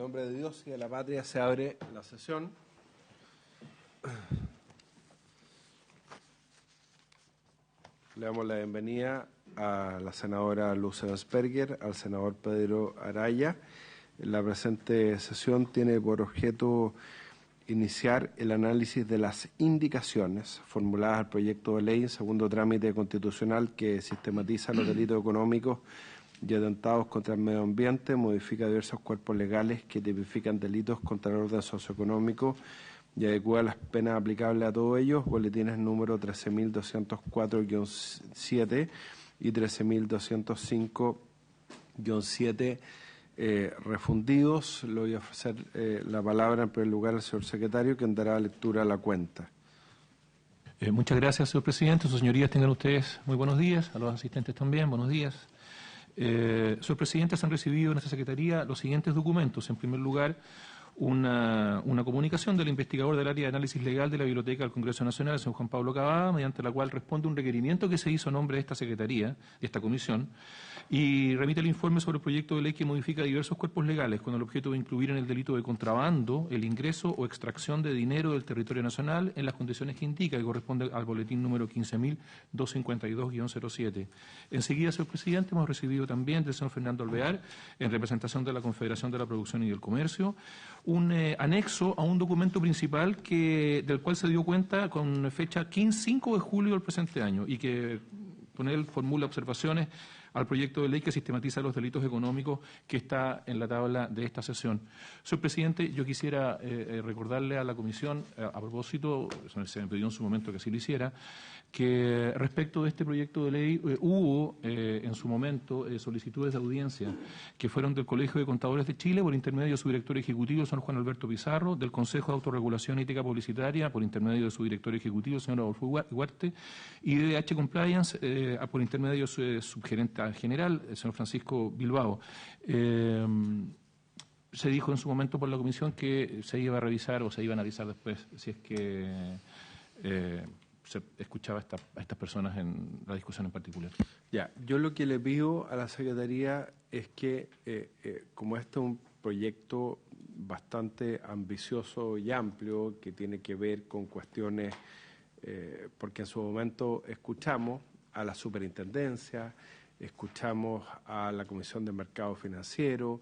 nombre de Dios y de la patria se abre la sesión. Le damos la bienvenida a la senadora Luz Evans-Berger, al senador Pedro Araya. La presente sesión tiene por objeto iniciar el análisis de las indicaciones formuladas al proyecto de ley en segundo trámite constitucional que sistematiza los delitos económicos y atentados contra el medio ambiente, modifica diversos cuerpos legales que tipifican delitos contra el orden socioeconómico y adecua las penas aplicables a todos ellos, boletines número 13.204-7 y 13.205-7 refundidos. Le voy a ofrecer la palabra en primer lugar al señor secretario, quien dará lectura a la cuenta. Muchas gracias, señor presidente. Sus señorías, tengan ustedes muy buenos días. A los asistentes también, buenos días. Señor presidente, se han recibido en esta secretaría los siguientes documentos. En primer lugar, una comunicación del investigador del área de análisis legal de la Biblioteca del Congreso Nacional, el señor Juan Pablo Cavada, mediante la cual responde un requerimiento que se hizo a nombre de esta secretaría, de esta comisión, y remite el informe sobre el proyecto de ley que modifica diversos cuerpos legales con el objeto de incluir en el delito de contrabando el ingreso o extracción de dinero del territorio nacional en las condiciones que indica, que corresponde al boletín número 15.252-07. Enseguida, señor presidente, hemos recibido también del señor Fernando Alvear, en representación de la Confederación de la Producción y del Comercio, un anexo a un documento principal del cual se dio cuenta con fecha 5 de julio del presente año y que con él formula observaciones al proyecto de ley que sistematiza los delitos económicos que está en la tabla de esta sesión. Señor presidente, yo quisiera recordarle a la comisión, a propósito, se me pidió en su momento que así lo hiciera, que respecto de este proyecto de ley hubo en su momento solicitudes de audiencia que fueron del Colegio de Contadores de Chile por intermedio de su director ejecutivo, el señor Juan Alberto Pizarro, del Consejo de Autorregulación y Ética Publicitaria por intermedio de su director ejecutivo, el señor Adolfo Huarte, y de DH Compliance por intermedio de su subgerente general, el señor Francisco Bilbao. Se dijo en su momento por la comisión que se iba a revisar o se iba a analizar después si es que se escuchaba a estas personas en la discusión en particular. Ya, yo lo que le pido a la Secretaría es que, como este es un proyecto bastante ambicioso y amplio, que tiene que ver con cuestiones, porque en su momento escuchamos a la superintendencia, escuchamos a la Comisión de Mercado Financiero,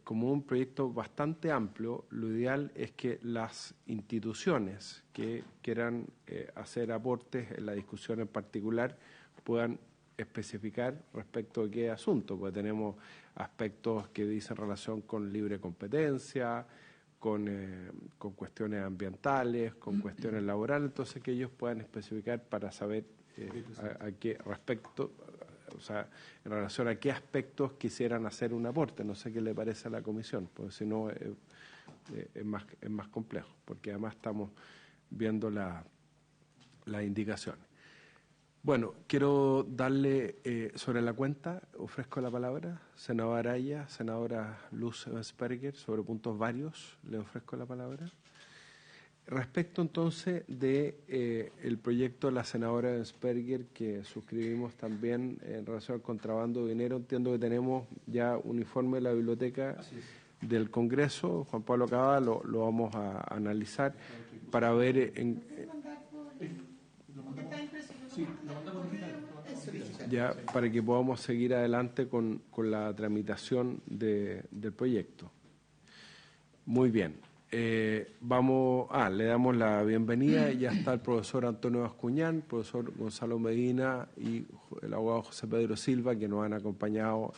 como un proyecto bastante amplio, lo ideal es que las instituciones que quieran hacer aportes en la discusión en particular puedan especificar respecto de qué asunto, porque tenemos aspectos que dicen relación con libre competencia, con cuestiones ambientales, con cuestiones laborales, entonces que ellos puedan especificar para saber a qué respecto, o sea, en relación a qué aspectos quisieran hacer un aporte. No sé qué le parece a la comisión, porque si no es más complejo, porque además estamos viendo las indicaciones. Bueno, quiero darle sobre la cuenta, ofrezco la palabra, senadora Araya, senadora Luz Evans-Berger, sobre puntos varios, le ofrezco la palabra. Respecto entonces de el proyecto de la senadora Evans-Berger que suscribimos también en relación al contrabando de dinero, entiendo que tenemos ya un informe de la biblioteca del Congreso, Juan Pablo Cavada, lo vamos a analizar para ver ya para que podamos seguir adelante con la tramitación del proyecto. Muy bien. Le damos la bienvenida. Ya está el profesor Antonio Bascuñán, el profesor Gonzalo Medina y el abogado José Pedro Silva, que nos han acompañado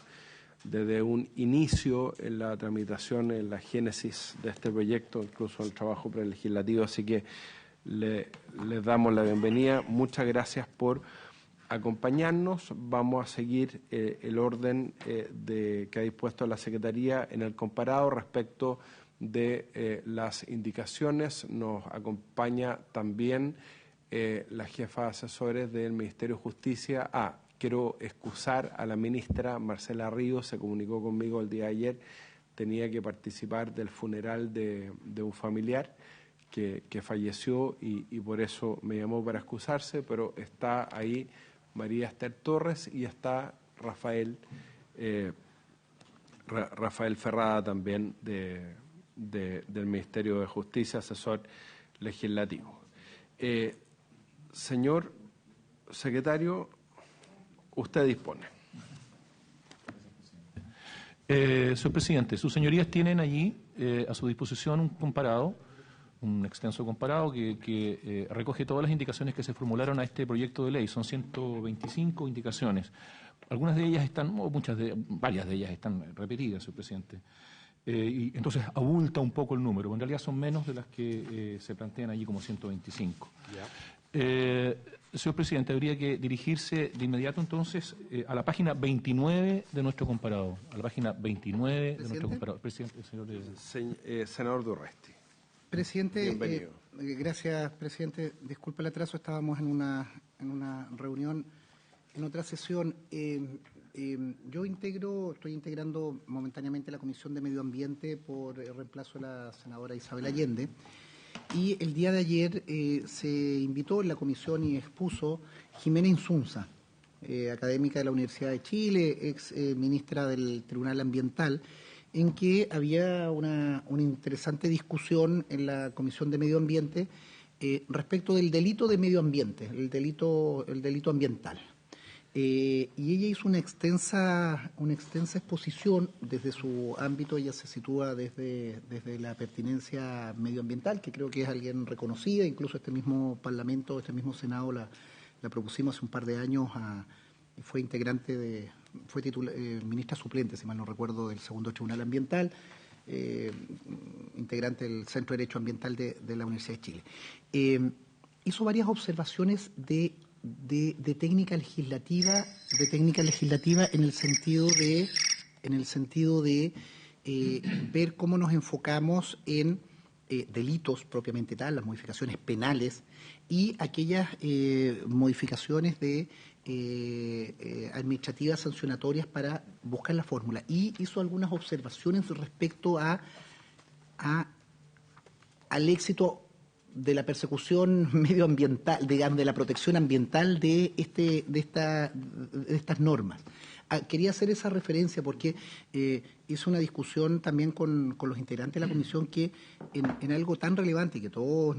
desde un inicio en la tramitación, en la génesis de este proyecto, incluso el trabajo prelegislativo. Así que les damos la bienvenida. Muchas gracias por acompañarnos. Vamos a seguir el orden que ha dispuesto la Secretaría en el comparado respecto de las indicaciones. Nos acompaña también la jefa de asesores del Ministerio de Justicia. Quiero excusar a la ministra Marcela Ríos, se comunicó conmigo el día de ayer, tenía que participar del funeral de un familiar que falleció y por eso me llamó para excusarse, pero está ahí María Esther Torres y está Rafael Rafael Ferrada también del Ministerio de Justicia, asesor legislativo. Señor secretario, usted dispone. Señor presidente, sus señorías tienen allí a su disposición un comparado, un extenso comparado que recoge todas las indicaciones que se formularon a este proyecto de ley. Son 125 indicaciones. Algunas de ellas están, o varias de ellas están repetidas, señor presidente. Y entonces abulta un poco el número, pero en realidad son menos de las que se plantean allí como 125. Señor presidente, habría que dirigirse de inmediato entonces a la página 29 de nuestro comparado. A la página 29 de nuestro comparado. Presidente, senador Durresti. Presidente, bienvenido. Gracias, presidente. Disculpe el atraso, estábamos en una reunión, en otra sesión. Yo estoy integrando momentáneamente la Comisión de Medio Ambiente por el reemplazo de la senadora Isabel Allende. Y el día de ayer se invitó en la comisión y expuso Jimena Insunza, académica de la Universidad de Chile, ex ministra del Tribunal Ambiental, en que había una interesante discusión en la Comisión de Medio Ambiente respecto del delito de medio ambiente, el delito ambiental. Y ella hizo una extensa exposición desde su ámbito. Ella se sitúa desde la pertinencia medioambiental, que creo que es alguien reconocida. Incluso este mismo Parlamento, este mismo Senado la propusimos hace un par de años. Fue integrante fue ministra suplente, si mal no recuerdo, del segundo Tribunal Ambiental, integrante del Centro de Derecho Ambiental de la Universidad de Chile. Hizo varias observaciones de técnica legislativa, en el sentido de ver cómo nos enfocamos en delitos propiamente tal, las modificaciones penales y aquellas modificaciones administrativas sancionatorias para buscar la fórmula. Y hizo algunas observaciones respecto al éxito de la persecución medioambiental, digamos, de la protección ambiental de estas normas. Quería hacer esa referencia porque hice una discusión también con los integrantes de la comisión que en algo tan relevante y que todos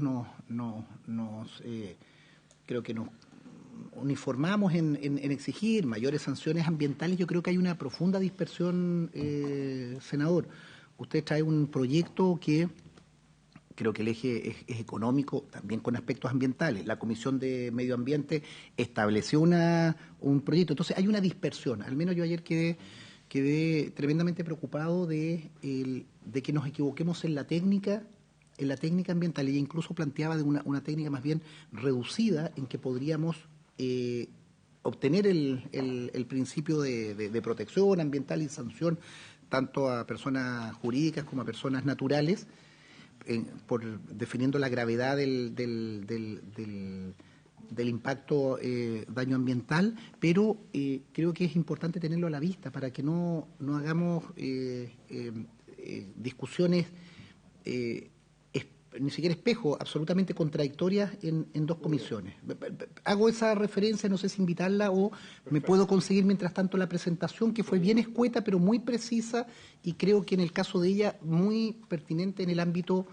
creo que nos uniformamos en exigir mayores sanciones ambientales. Yo creo que hay una profunda dispersión, senador. Usted trae un proyecto que creo que el eje es económico, también con aspectos ambientales. La Comisión de Medio Ambiente estableció un proyecto. Entonces hay una dispersión. Al menos yo ayer quedé tremendamente preocupado de que nos equivoquemos en la técnica ambiental. Ella incluso planteaba de una técnica más bien reducida en que podríamos obtener el principio de protección ambiental y sanción tanto a personas jurídicas como a personas naturales, definiendo la gravedad del impacto daño ambiental, pero creo que es importante tenerlo a la vista para que no hagamos discusiones ni siquiera espejo, absolutamente contradictorias en dos comisiones. Hago esa referencia, no sé si invitarla o me puedo conseguir mientras tanto la presentación, que fue bien escueta pero muy precisa y creo que en el caso de ella muy pertinente en el ámbito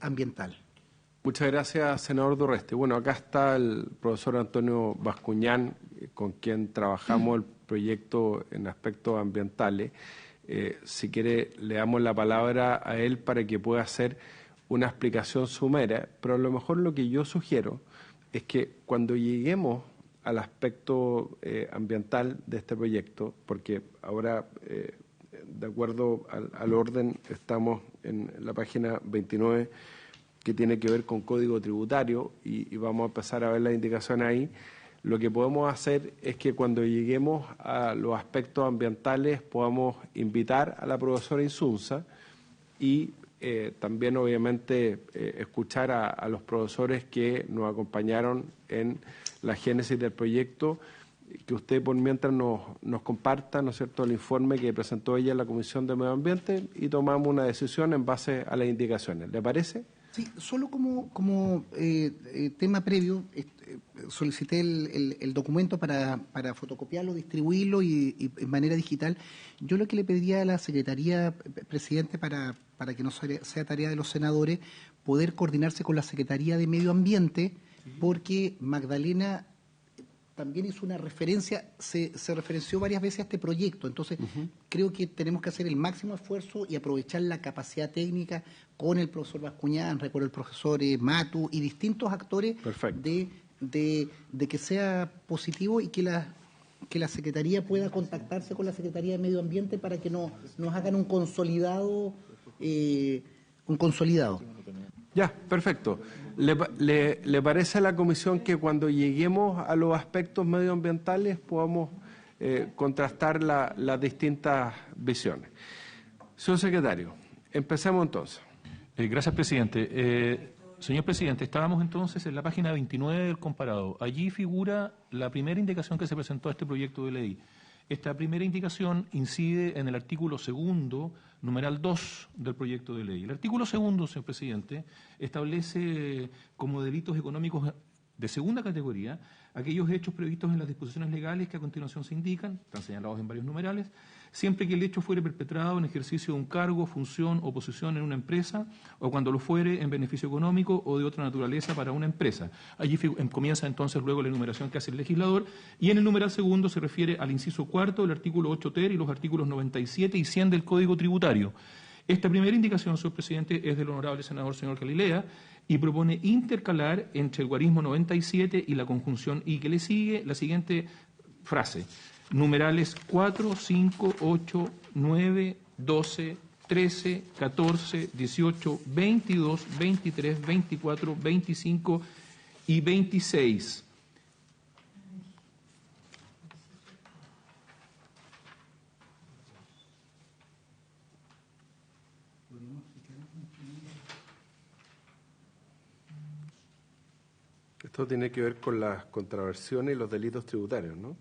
ambiental. Muchas gracias, senador Durresti. Bueno, acá está el profesor Antonio Bascuñán, con quien trabajamos el proyecto en aspectos ambientales. Si quiere, le damos la palabra a él para que pueda hacer una explicación somera, pero a lo mejor lo que yo sugiero es que cuando lleguemos al aspecto ambiental de este proyecto, porque ahora, de acuerdo al orden, estamos en la página 29, que tiene que ver con código tributario, y vamos a empezar a ver las indicaciones ahí. Lo que podemos hacer es que cuando lleguemos a los aspectos ambientales podamos invitar a la profesora Insunza y también, obviamente, escuchar a los profesores que nos acompañaron en la génesis del proyecto, que usted por mientras nos comparta, ¿no es cierto?, el informe que presentó ella en la Comisión de Medio Ambiente y tomamos una decisión en base a las indicaciones. ¿Le parece? Sí, solo como tema previo, solicité el documento para fotocopiarlo, distribuirlo y en manera digital. Yo lo que le pediría a la Secretaría, presidente, para que no sea tarea de los senadores, poder coordinarse con la Secretaría de Medio Ambiente, porque Magdalena también hizo una referencia, se referenció varias veces a este proyecto. Entonces, creo que tenemos que hacer el máximo esfuerzo y aprovechar la capacidad técnica con el profesor Bascuñán, con el profesor Matu y distintos actores de que sea positivo y que la Secretaría pueda contactarse con la Secretaría de Medio Ambiente para que nos hagan un consolidado. Ya, perfecto. ¿Le parece a la comisión que cuando lleguemos a los aspectos medioambientales podamos contrastar las distintas visiones? Señor secretario, empecemos entonces. Gracias, presidente. Señor presidente, estábamos entonces en la página 29 del comparado. Allí figura la primera indicación que se presentó a este proyecto de ley. Esta primera indicación incide en el artículo 2, numeral 2 del proyecto de ley. El artículo 2, señor presidente, establece como delitos económicos de segunda categoría aquellos hechos previstos en las disposiciones legales que a continuación se indican, están señalados en varios numerales, siempre que el hecho fuere perpetrado en ejercicio de un cargo, función o posición en una empresa o cuando lo fuere en beneficio económico o de otra naturaleza para una empresa. Allí comienza entonces luego la enumeración que hace el legislador y en el numeral 2 se refiere al inciso 4 del artículo 8 ter y los artículos 97 y 100 del Código Tributario. Esta primera indicación, señor presidente, es del honorable senador señor Galilea y propone intercalar entre el guarismo 97 y la conjunción y que le sigue la siguiente frase: numerales 4, 5, 8, 9, 12, 13, 14, 18, 22, 23, 24, 25 y 26. Esto tiene que ver con las contraversiones y los delitos tributarios, ¿no?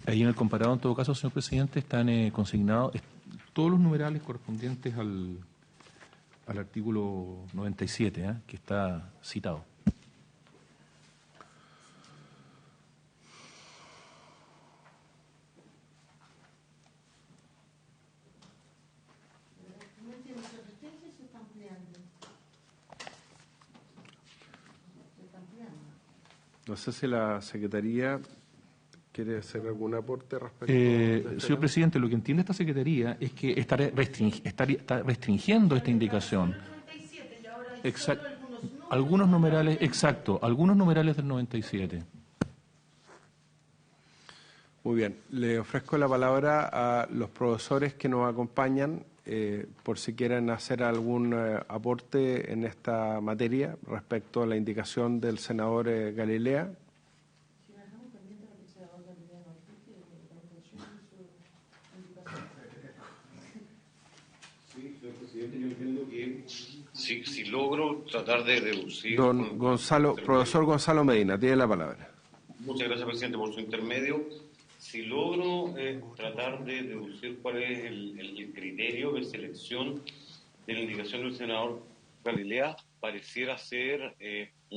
Ahí en el comparado, en todo caso, señor presidente, están consignados todos los numerales correspondientes al artículo 97, que está citado. No sé si la Secretaría quiere hacer algún aporte respecto a este señor presidente, lo que entiende esta Secretaría es que está restringiendo esta indicación. Algunos numerales, exacto, algunos numerales del 97. Muy bien, le ofrezco la palabra a los profesores que nos acompañan por si quieren hacer algún aporte en esta materia respecto a la indicación del senador Galilea. Sí, señor presidente, yo entiendo que si logro tratar de reducir... Profesor Gonzalo Medina, tiene la palabra. Muchas gracias, presidente, por su intermedio. Si logro tratar de deducir cuál es el criterio de selección de la indicación del senador Galilea, pareciera ser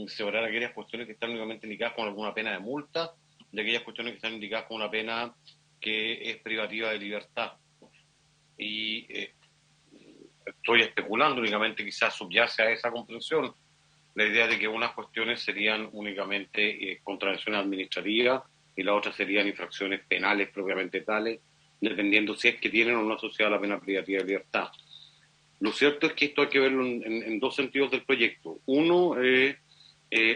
separar aquellas cuestiones que están únicamente indicadas con alguna pena de multa de aquellas cuestiones que están indicadas con una pena que es privativa de libertad. Y estoy especulando únicamente, quizás subyace a esa comprensión la idea de que unas cuestiones serían únicamente contravenciones administrativas y las otras serían infracciones penales propiamente tales, dependiendo si es que tienen o no asociada la pena privativa de libertad. Lo cierto es que esto hay que verlo en dos sentidos del proyecto. Uno es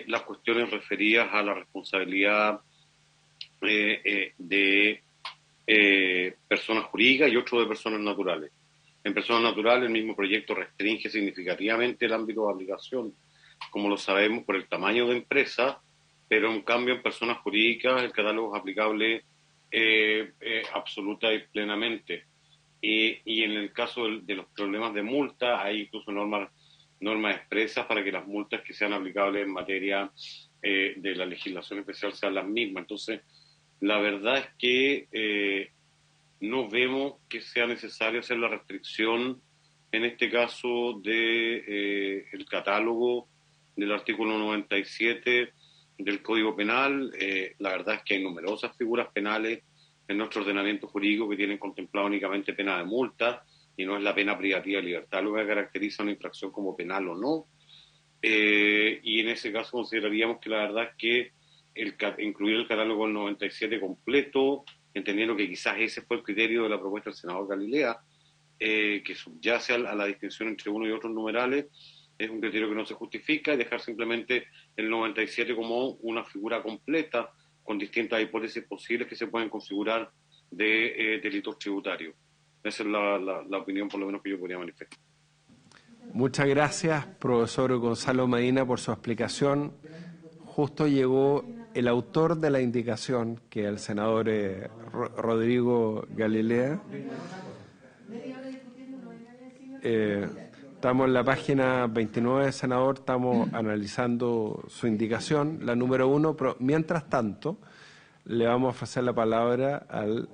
las cuestiones referidas a la responsabilidad de personas jurídicas y otro de personas naturales. En personas naturales el mismo proyecto restringe significativamente el ámbito de aplicación, como lo sabemos, por el tamaño de empresa, pero en cambio en personas jurídicas el catálogo es aplicable absoluta y plenamente. Y en el caso de los problemas de multa, hay incluso normas expresas para que las multas que sean aplicables en materia de la legislación especial sean las mismas. Entonces, la verdad es que no vemos que sea necesario hacer la restricción, en este caso, de el catálogo del artículo 97 del Código Penal. La verdad es que hay numerosas figuras penales en nuestro ordenamiento jurídico que tienen contemplado únicamente pena de multa, y no es la pena privativa de libertad lo que caracteriza una infracción como penal o no. Y en ese caso consideraríamos que la verdad es que incluir el catálogo del 97 completo, entendiendo que quizás ese fue el criterio de la propuesta del senador Galilea, que subyace a la distinción entre uno y otros numerales, es un criterio que no se justifica, y dejar simplemente el 97 como una figura completa con distintas hipótesis posibles que se pueden configurar de delitos tributarios. Esa es la opinión, por lo menos, que yo podría manifestar. Muchas gracias, profesor Gonzalo Medina, por su explicación. Justo llegó el autor de la indicación, que es el senador Rodrigo Galilea. Estamos en la página 29, senador, estamos analizando su indicación, la número 1, pero mientras tanto le vamos a ofrecer la palabra al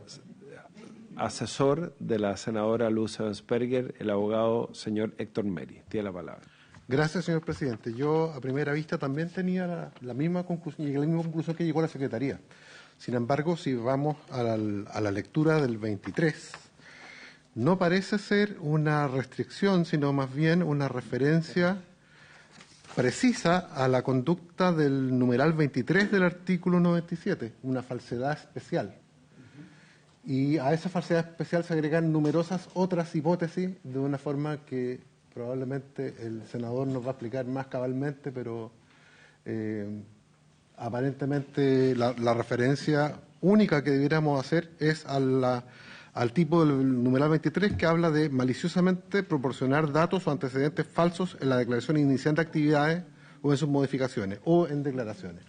asesor de la senadora Luz Ebensperger, el abogado señor Héctor Meri. Tiene la palabra. Gracias, señor presidente. Yo a primera vista también tenía la misma conclusión, llegué a la misma conclusión que llegó la Secretaría. Sin embargo, si vamos a la lectura del 23, no parece ser una restricción, sino más bien una referencia precisa a la conducta del numeral 23 del artículo 97, una falsedad especial. Y a esa falsedad especial se agregan numerosas otras hipótesis de una forma que probablemente el senador nos va a explicar más cabalmente, pero aparentemente la referencia única que debiéramos hacer es al tipo del numeral 23, que habla de maliciosamente proporcionar datos o antecedentes falsos en la declaración inicial de actividades o en sus modificaciones o en declaraciones.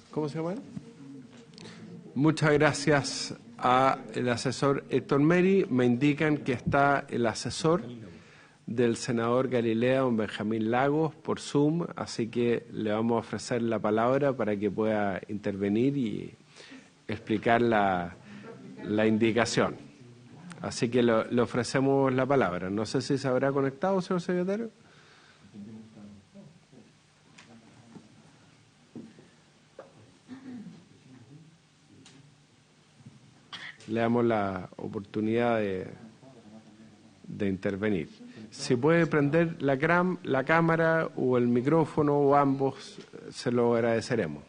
¿Cómo se llama? Muchas gracias al asesor Héctor Meri. Me indican que está el asesor del senador Galilea, don Benjamín Lagos, por Zoom, así que le vamos a ofrecer la palabra para que pueda intervenir y explicar la indicación. Así que le ofrecemos la palabra. No sé si se habrá conectado, señor secretario. Le damos la oportunidad de intervenir. Si puede prender la cámara o el micrófono o ambos, se lo agradeceremos.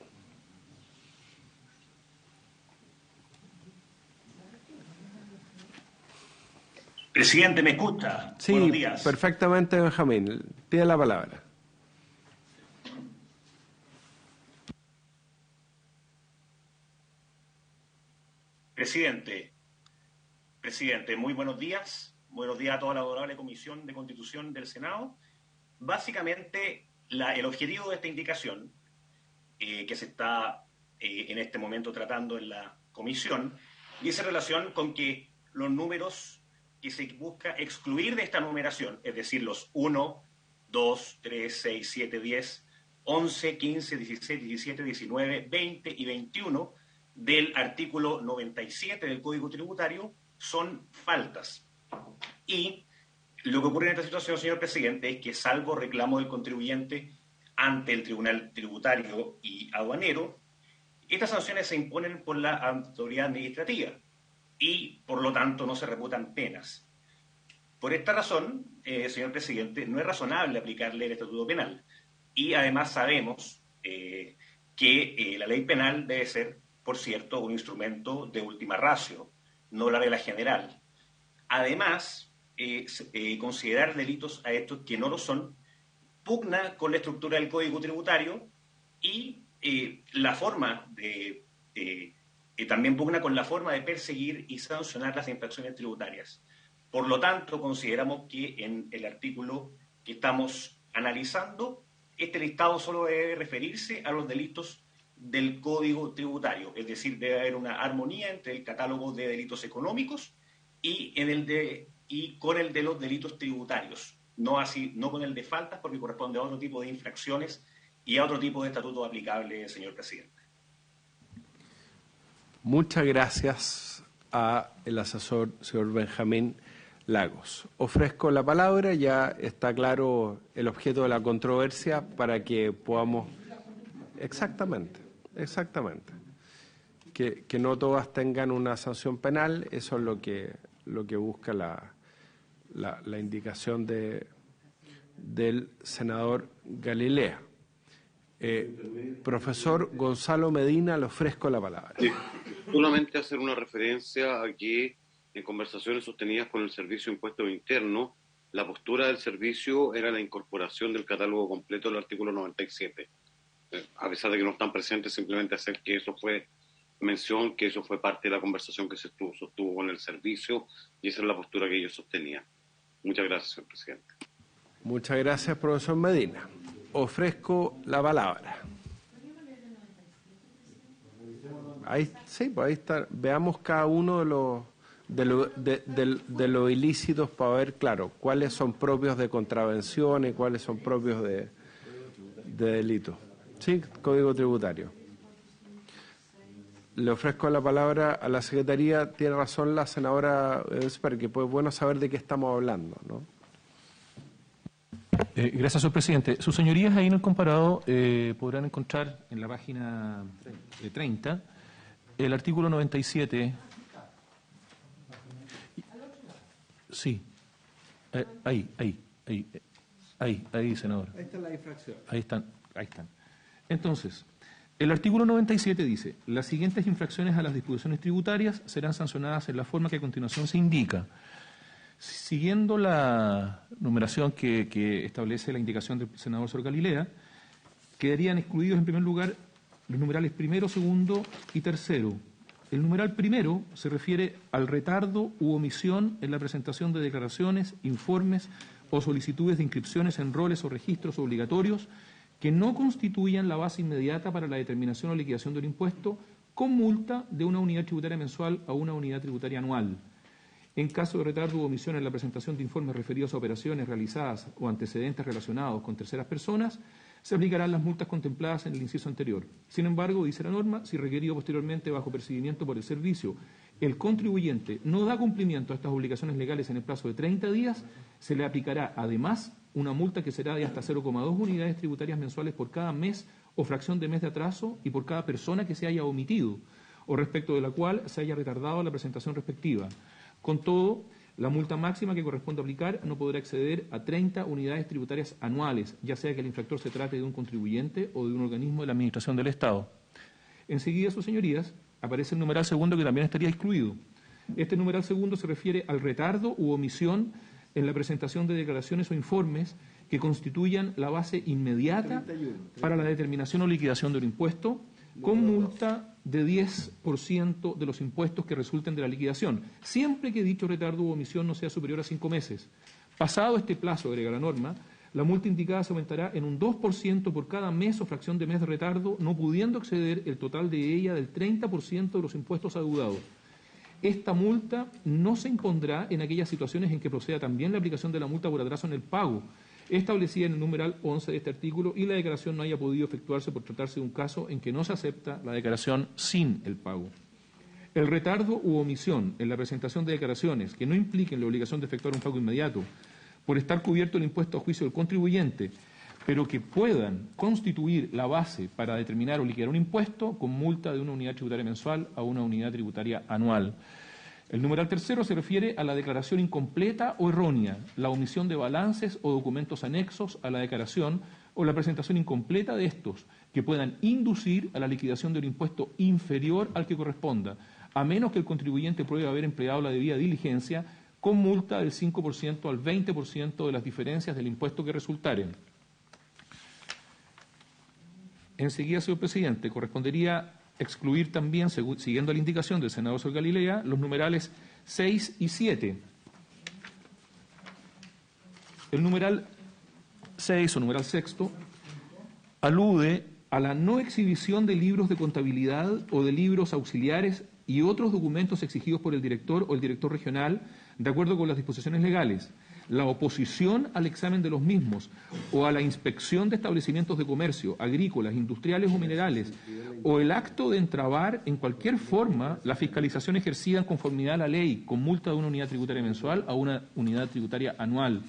Presidente, ¿me escucha? Sí, buenos días. Perfectamente, Benjamín. Tiene la palabra. Presidente, muy buenos días. Buenos días a toda la honorable Comisión de Constitución del Senado. Básicamente, el objetivo de esta indicación, que se está en este momento tratando en la comisión, dice relación con que los números que se busca excluir de esta numeración, es decir, los 1, 2, 3, 6, 7, 10, 11, 15, 16, 17, 19, 20 y 21 del artículo 97 del Código Tributario, son faltas. Y lo que ocurre en esta situación, señor presidente, es que salvo reclamo del contribuyente ante el Tribunal Tributario y Aduanero, estas sanciones se imponen por la autoridad administrativa y, por lo tanto, no se reputan penas. Por esta razón, señor presidente, no es razonable aplicarle el Estatuto Penal. Y además sabemos que la ley penal debe ser, por cierto, un instrumento de última ratio, no la regla general. Además, considerar delitos a estos que no lo son pugna con la estructura del Código Tributario y la forma de también pugna con la forma de perseguir y sancionar las infracciones tributarias. Por lo tanto, consideramos que en el artículo que estamos analizando, este listado solo debe referirse a los delitos del Código Tributario, es decir, debe haber una armonía entre el catálogo de delitos económicos y con el de los delitos tributarios, no con el de faltas, porque corresponde a otro tipo de infracciones y a otro tipo de estatuto aplicable, señor presidente. Muchas gracias al asesor, señor Benjamín Lagos. Ofrezco la palabra, ya está claro el objeto de la controversia para que podamos... Exactamente. Que no todas tengan una sanción penal, eso es lo que busca la indicación del senador Galilea. Profesor Gonzalo Medina, le ofrezco la palabra. Sí, solamente hacer una referencia a que en conversaciones sostenidas con el Servicio de Impuestos Internos, la postura del servicio era la incorporación del catálogo completo del artículo 97. A pesar de que no están presentes, simplemente hacer que eso fue mención, que eso fue parte de la conversación que se sostuvo con el servicio, y esa es la postura que ellos sostenían. Muchas gracias, señor presidente. Muchas gracias, profesor Medina. Ofrezco la palabra. Ahí está. Veamos cada uno de los ilícitos para ver, claro, cuáles son propios de contravención y cuáles son propios de delito. Sí, Código Tributario. Le ofrezco la palabra a la Secretaría. Tiene razón la senadora Esper, que pues bueno saber de qué estamos hablando, ¿no? Gracias, señor presidente. Sus señorías, ahí en el comparado podrán encontrar en la página 30 el artículo 97. Sí. Ahí, senador. Ahí está la infracción. Ahí están. Entonces, el artículo 97 dice: las siguientes infracciones a las disposiciones tributarias serán sancionadas en la forma que a continuación se indica. Siguiendo la numeración que establece la indicación del senador Sor Galilea, quedarían excluidos en primer lugar los numerales primero, segundo y tercero. El numeral primero se refiere al retardo u omisión en la presentación de declaraciones, informes o solicitudes de inscripciones en roles o registros obligatorios que no constituyan la base inmediata para la determinación o liquidación del impuesto, con multa de una unidad tributaria mensual a una unidad tributaria anual. En caso de retardo u omisión en la presentación de informes referidos a operaciones realizadas o antecedentes relacionados con terceras personas, se aplicarán las multas contempladas en el inciso anterior. Sin embargo, dice la norma, si requerido posteriormente bajo percibimiento por el servicio, el contribuyente no da cumplimiento a estas obligaciones legales en el plazo de 30 días, se le aplicará además una multa que será de hasta 0,2 unidades tributarias mensuales por cada mes o fracción de mes de atraso y por cada persona que se haya omitido o respecto de la cual se haya retardado la presentación respectiva. Con todo, la multa máxima que corresponde aplicar no podrá exceder a 30 unidades tributarias anuales, ya sea que el infractor se trate de un contribuyente o de un organismo de la Administración del Estado. Enseguida, sus señorías, aparece el numeral segundo que también estaría excluido. Este numeral segundo se refiere al retardo u omisión en la presentación de declaraciones o informes que constituyan la base inmediata para la determinación o liquidación del impuesto, con multa de 10% de los impuestos que resulten de la liquidación, siempre que dicho retardo u omisión no sea superior a 5 meses. Pasado este plazo, agrega la norma, la multa indicada se aumentará en un 2% por cada mes o fracción de mes de retardo, no pudiendo exceder el total de ella del 30% de los impuestos adeudados. Esta multa no se impondrá en aquellas situaciones en que proceda también la aplicación de la multa por atraso en el pago, establecida en el numeral 11 de este artículo, y la declaración no haya podido efectuarse por tratarse de un caso en que no se acepta la declaración sin el pago. El retardo u omisión en la presentación de declaraciones que no impliquen la obligación de efectuar un pago inmediato por estar cubierto el impuesto a juicio del contribuyente, pero que puedan constituir la base para determinar o liquidar un impuesto, con multa de una unidad tributaria mensual a una unidad tributaria anual. El numeral tercero se refiere a la declaración incompleta o errónea, la omisión de balances o documentos anexos a la declaración o la presentación incompleta de estos, que puedan inducir a la liquidación de un impuesto inferior al que corresponda, a menos que el contribuyente pruebe haber empleado la debida diligencia, con multa del 5% al 20% de las diferencias del impuesto que resultaren. Enseguida, señor presidente, correspondería excluir también, siguiendo la indicación del senador Sor Galilea, los numerales 6 y 7. El numeral 6 o numeral sexto alude a la no exhibición de libros de contabilidad o de libros auxiliares y otros documentos exigidos por el director o el director regional de acuerdo con las disposiciones legales, la oposición al examen de los mismos o a la inspección de establecimientos de comercio, agrícolas, industriales o minerales, o el acto de entrabar en cualquier forma la fiscalización ejercida en conformidad a la ley con multa de una unidad tributaria mensual a una unidad tributaria anual.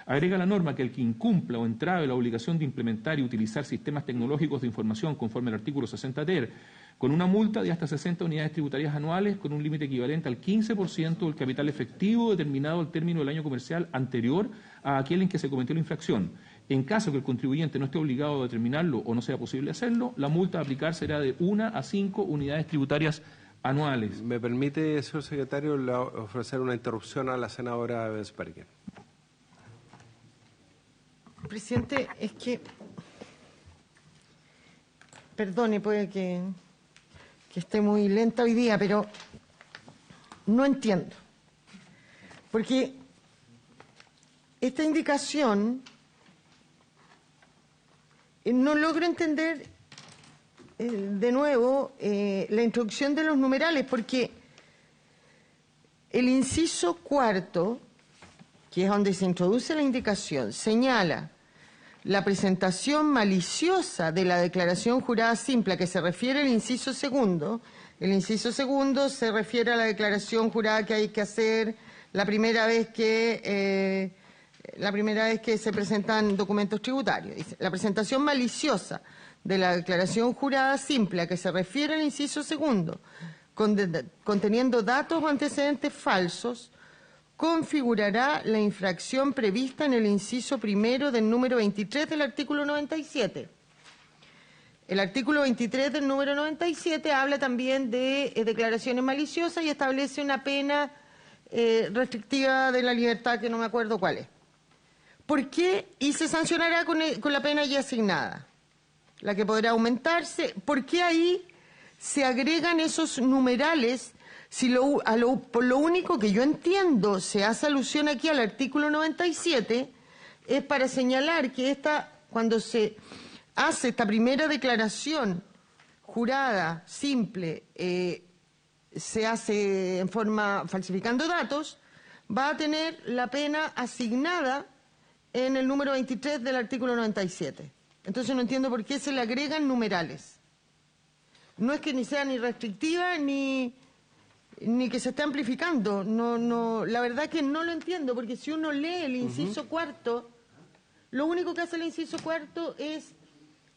Agrega la norma que el que incumpla o entrave la obligación de implementar y utilizar sistemas tecnológicos de información conforme al artículo 60 ter, con una multa de hasta 60 unidades tributarias anuales con un límite equivalente al 15% del capital efectivo determinado al término del año comercial anterior a aquel en que se cometió la infracción. En caso que el contribuyente no esté obligado a determinarlo o no sea posible hacerlo, la multa a aplicar será de 1 a 5 unidades tributarias anuales. ¿Me permite, señor secretario, ofrecer una interrupción a la senadora Bensperger? Presidente, es que, perdone, puede que esté muy lenta hoy día, pero no entiendo. Porque esta indicación no logro entender de nuevo la introducción de los numerales, porque el inciso cuarto, que es donde se introduce la indicación, señala la presentación maliciosa de la declaración jurada simple a que se refiere el inciso segundo. El inciso segundo se refiere a la declaración jurada que hay que hacer la primera vez que se presentan documentos tributarios. Dice, la presentación maliciosa de la declaración jurada simple a que se refiere el inciso segundo, conteniendo datos o antecedentes falsos, configurará la infracción prevista en el inciso primero del número 23 del artículo 97. El artículo 23 del número 97 habla también de declaraciones maliciosas y establece una pena restrictiva de la libertad que no me acuerdo cuál es. ¿Por qué? Y se sancionará con la pena ya asignada, la que podrá aumentarse. ¿Por qué ahí se agregan esos numerales? Si por lo único que yo entiendo se hace alusión aquí al artículo 97 es para señalar que cuando se hace esta primera declaración jurada simple, se hace en forma falsificando datos, va a tener la pena asignada en el número 23 del artículo 97. Entonces no entiendo por qué se le agregan numerales. No es que ni sea ni restrictiva ni que se esté amplificando. No, la verdad es que no lo entiendo, porque si uno lee el inciso cuarto, lo único que hace el inciso cuarto es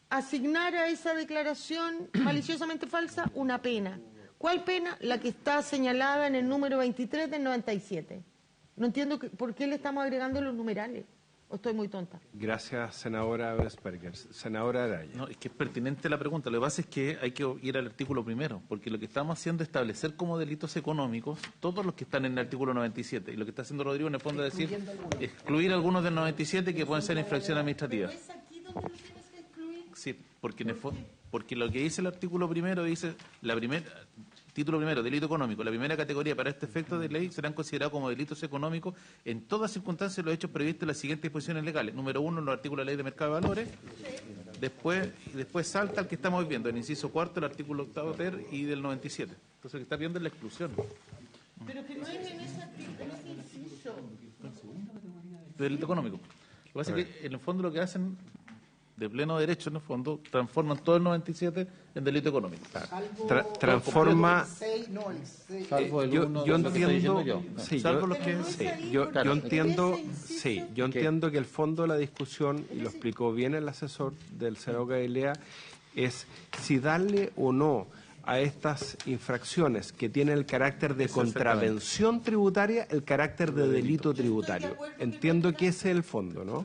asignar a esa declaración maliciosamente falsa una pena. ¿Cuál pena? La que está señalada en el número 23 del 97. No entiendo por qué le estamos agregando los numerales. ¿O estoy muy tonta? Gracias, senadora Bensperger. Senadora Araya. No, es que es pertinente la pregunta. Lo que pasa es que hay que ir al artículo primero, porque lo que estamos haciendo es establecer como delitos económicos todos los que están en el artículo 97. Y lo que está haciendo Rodrigo en el fondo es decir, excluir algunos del 97 que pueden ser infracción administrativa. ¿Pero es aquí donde lo tienes que excluir? Sí, porque en el fondo, porque lo que dice el artículo primero dice título primero, delito económico. La primera categoría para este efecto de ley serán considerados como delitos económicos en todas circunstancias los hechos previstos en las siguientes disposiciones legales. Número 1, los artículos de la ley de mercado de valores. Después salta el que estamos viendo, el inciso cuarto, el artículo 8 ter y del 97. Entonces, lo que está viendo es la exclusión. Pero que no es en ese inciso. Delito económico. Lo que pasa es que, en el fondo, lo que hacen de pleno derecho, en el fondo, transforman todo el 97 en delito económico. Transforma... Salvo el uno, yo entiendo... Salvo los que... Yo entiendo que el fondo de la discusión, y lo explicó bien el asesor del senador Gailea, es si darle o no a estas infracciones que tienen el carácter de contravención tributaria, el carácter de delito tributario. Entiendo que ese es el fondo, ¿no?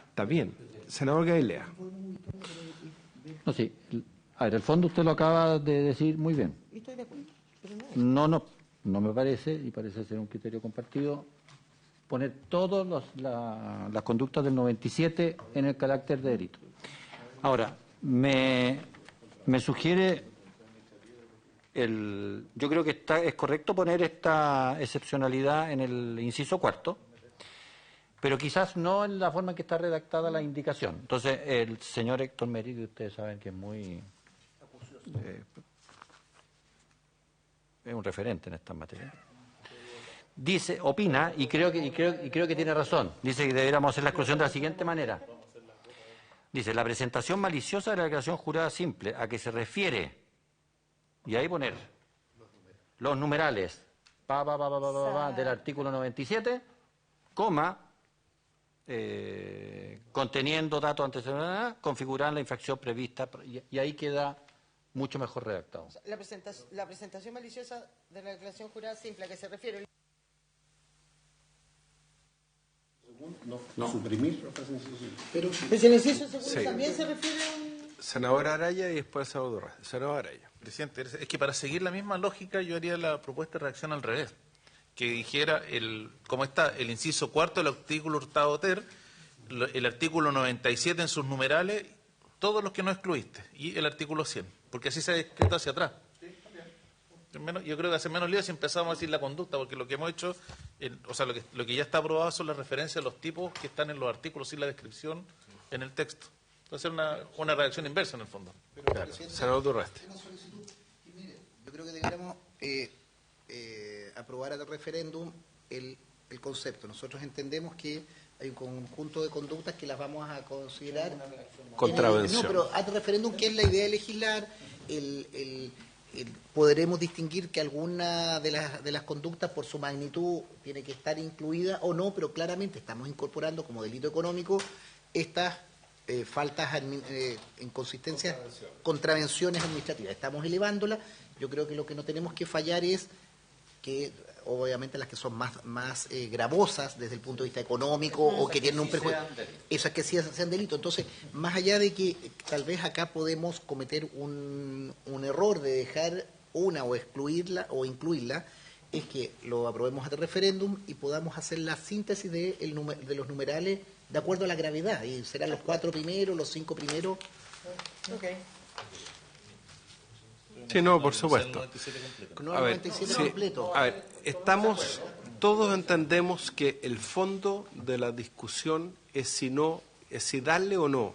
Está bien. Senador Gailea. No, sí. A ver, el fondo usted lo acaba de decir muy bien. Estoy de acuerdo, pero no. No me parece, y parece ser un criterio compartido, poner todas las conductas del 97 en el carácter de delito. Ahora, me sugiere, yo creo que es correcto poner esta excepcionalidad en el inciso cuarto, pero quizás no en la forma en que está redactada la indicación. Entonces, el señor Héctor Meridi, ustedes saben que es muy... es un referente en esta materia. Dice, opina, y creo que tiene razón, dice que deberíamos hacer la exclusión de la siguiente manera. Dice, la presentación maliciosa de la declaración jurada simple, ¿a qué se refiere? Y ahí poner los numerales del artículo 97, coma, conteniendo datos antecedentes, configurar la infracción prevista, y ahí queda mucho mejor redactado. O sea, la presentación maliciosa de la declaración jurada simple, ¿a qué se refiere? No, suprimir. Pero si el inciso segundo Sí. también se refiere a un... Senador Araya y después senador Durresti. Senador Araya. Presidente, es que para seguir la misma lógica yo haría la propuesta de reacción al revés, que dijera, como está el inciso cuarto del artículo hurtado ter, el artículo 97 en sus numerales, todos los que no excluiste, y el artículo 100, porque así se ha escrito hacia atrás. Yo creo que hace menos lío si empezamos a decir la conducta, porque lo que hemos hecho, o sea, lo que ya está aprobado son las referencias a los tipos que están en los artículos y la descripción en el texto. Entonces una reacción inversa en el fondo. Claro. Senador Durresti. Yo creo que deberíamos aprobar al referéndum el concepto. Nosotros entendemos que hay un conjunto de conductas que las vamos a considerar Contravención. No, pero ad referéndum, que es la idea de legislar, podremos distinguir que alguna de las conductas por su magnitud tiene que estar incluida o no, pero claramente estamos incorporando como delito económico estas faltas inconsistencias, contravenciones administrativas. Estamos elevándolas. Yo creo que lo que no tenemos que fallar es que, obviamente, las que son más gravosas desde el punto de vista económico o que tienen un perjuicio, esas que sí sean delito. Entonces, más allá de que tal vez acá podemos cometer un error de dejar una o excluirla o incluirla, es que lo aprobemos al referéndum y podamos hacer la síntesis de los numerales de acuerdo a la gravedad, y serán los 4 primeros, los 5 primeros. Okay. Sí, no, por supuesto. No A el ver, 97 sí, completo. a ver, todos entendemos que el fondo de la discusión es si darle o no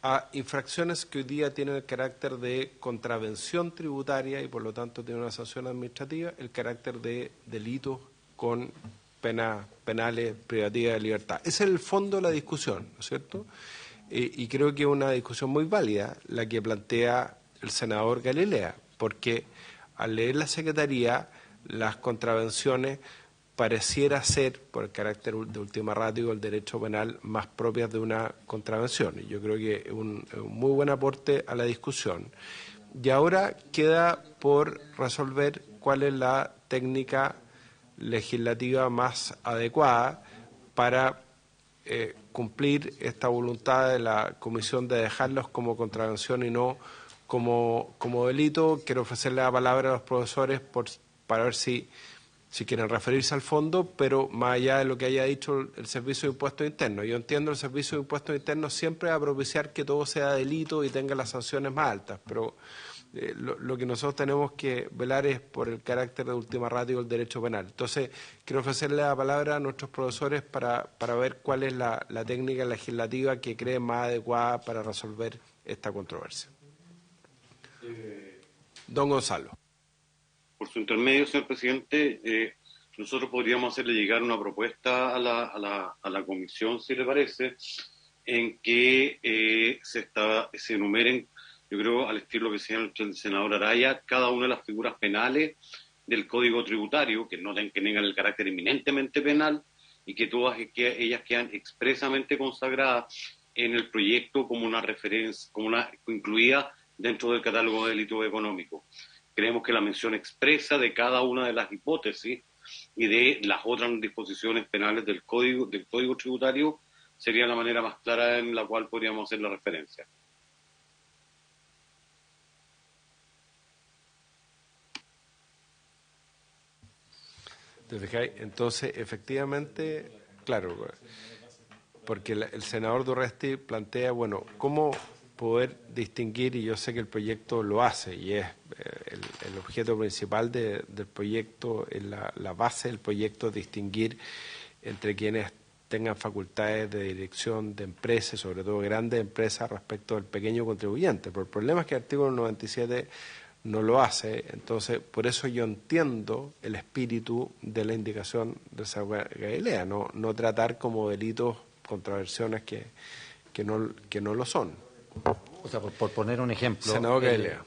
a infracciones que hoy día tienen el carácter de contravención tributaria y por lo tanto tienen una sanción administrativa, el carácter de delitos con penas penales privativas de libertad. Ese es el fondo de la discusión, ¿no es cierto? Y creo que es una discusión muy válida la que plantea el senador Galilea, porque al leer la Secretaría, las contravenciones pareciera ser, por el carácter de última ratio del derecho penal, más propias de una contravención. Y yo creo que es un muy buen aporte a la discusión. Y ahora queda por resolver cuál es la técnica legislativa más adecuada para cumplir esta voluntad de la Comisión de dejarlos como contravención y no como delito. Quiero ofrecerle la palabra a los profesores para ver si quieren referirse al fondo, pero más allá de lo que haya dicho el Servicio de Impuestos Internos. Yo entiendo el Servicio de Impuestos Internos siempre va a propiciar que todo sea delito y tenga las sanciones más altas, pero lo que nosotros tenemos que velar es por el carácter de última ratio del derecho penal. Entonces, quiero ofrecerle la palabra a nuestros profesores para ver cuál es la técnica legislativa que creen más adecuada para resolver esta controversia. Don Gonzalo. Por su intermedio, señor presidente, nosotros podríamos hacerle llegar una propuesta a la comisión, si le parece, en que se enumeren, yo creo, al estilo que sea el senador Araya, cada una de las figuras penales del Código Tributario, que tengan el carácter eminentemente penal y que todas ellas quedan expresamente consagradas en el proyecto como una referencia, incluida dentro del catálogo de delitos económicos. Creemos que la mención expresa de cada una de las hipótesis y de las otras disposiciones penales del Código Tributario sería la manera más clara en la cual podríamos hacer la referencia. ¿Te fijáis? Entonces, efectivamente, claro, porque el senador Durresti plantea, bueno, ¿cómo poder distinguir? Y yo sé que el proyecto lo hace, y es el objeto principal del proyecto, la base del proyecto, distinguir entre quienes tengan facultades de dirección de empresas, sobre todo grandes empresas, respecto del pequeño contribuyente. Pero el problema es que el artículo 97 no lo hace, entonces por eso yo entiendo el espíritu de la indicación del senador Galilea, no tratar como delitos contraversiones que no lo son. O sea, por poner un ejemplo, Senador Galilea.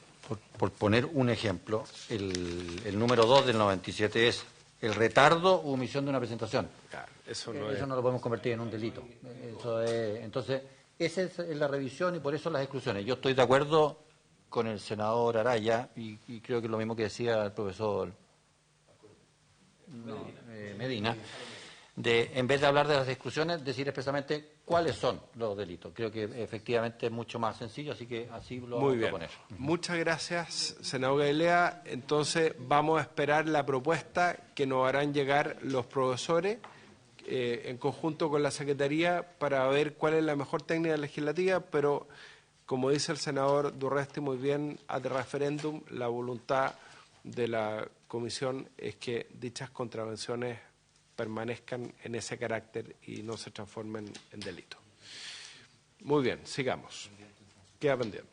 Por poner un ejemplo, el número 2 del 97 es el retardo u omisión de una presentación. Claro, eso no lo podemos convertir en un delito. Entonces, esa es la revisión y por eso las exclusiones. Yo estoy de acuerdo con el senador Araya y creo que es lo mismo que decía el profesor Medina, de en vez de hablar de las exclusiones, decir expresamente cuáles son los delitos. Creo que efectivamente es mucho más sencillo, así que así lo vamos a poner. Muchas gracias, senador Galilea. Entonces vamos a esperar la propuesta que nos harán llegar los profesores en conjunto con la Secretaría para ver cuál es la mejor técnica legislativa, pero como dice el senador Durresti muy bien, ad referéndum, la voluntad de la Comisión es que dichas contravenciones permanezcan en ese carácter y no se transformen en delito. Muy bien, sigamos. Queda pendiente.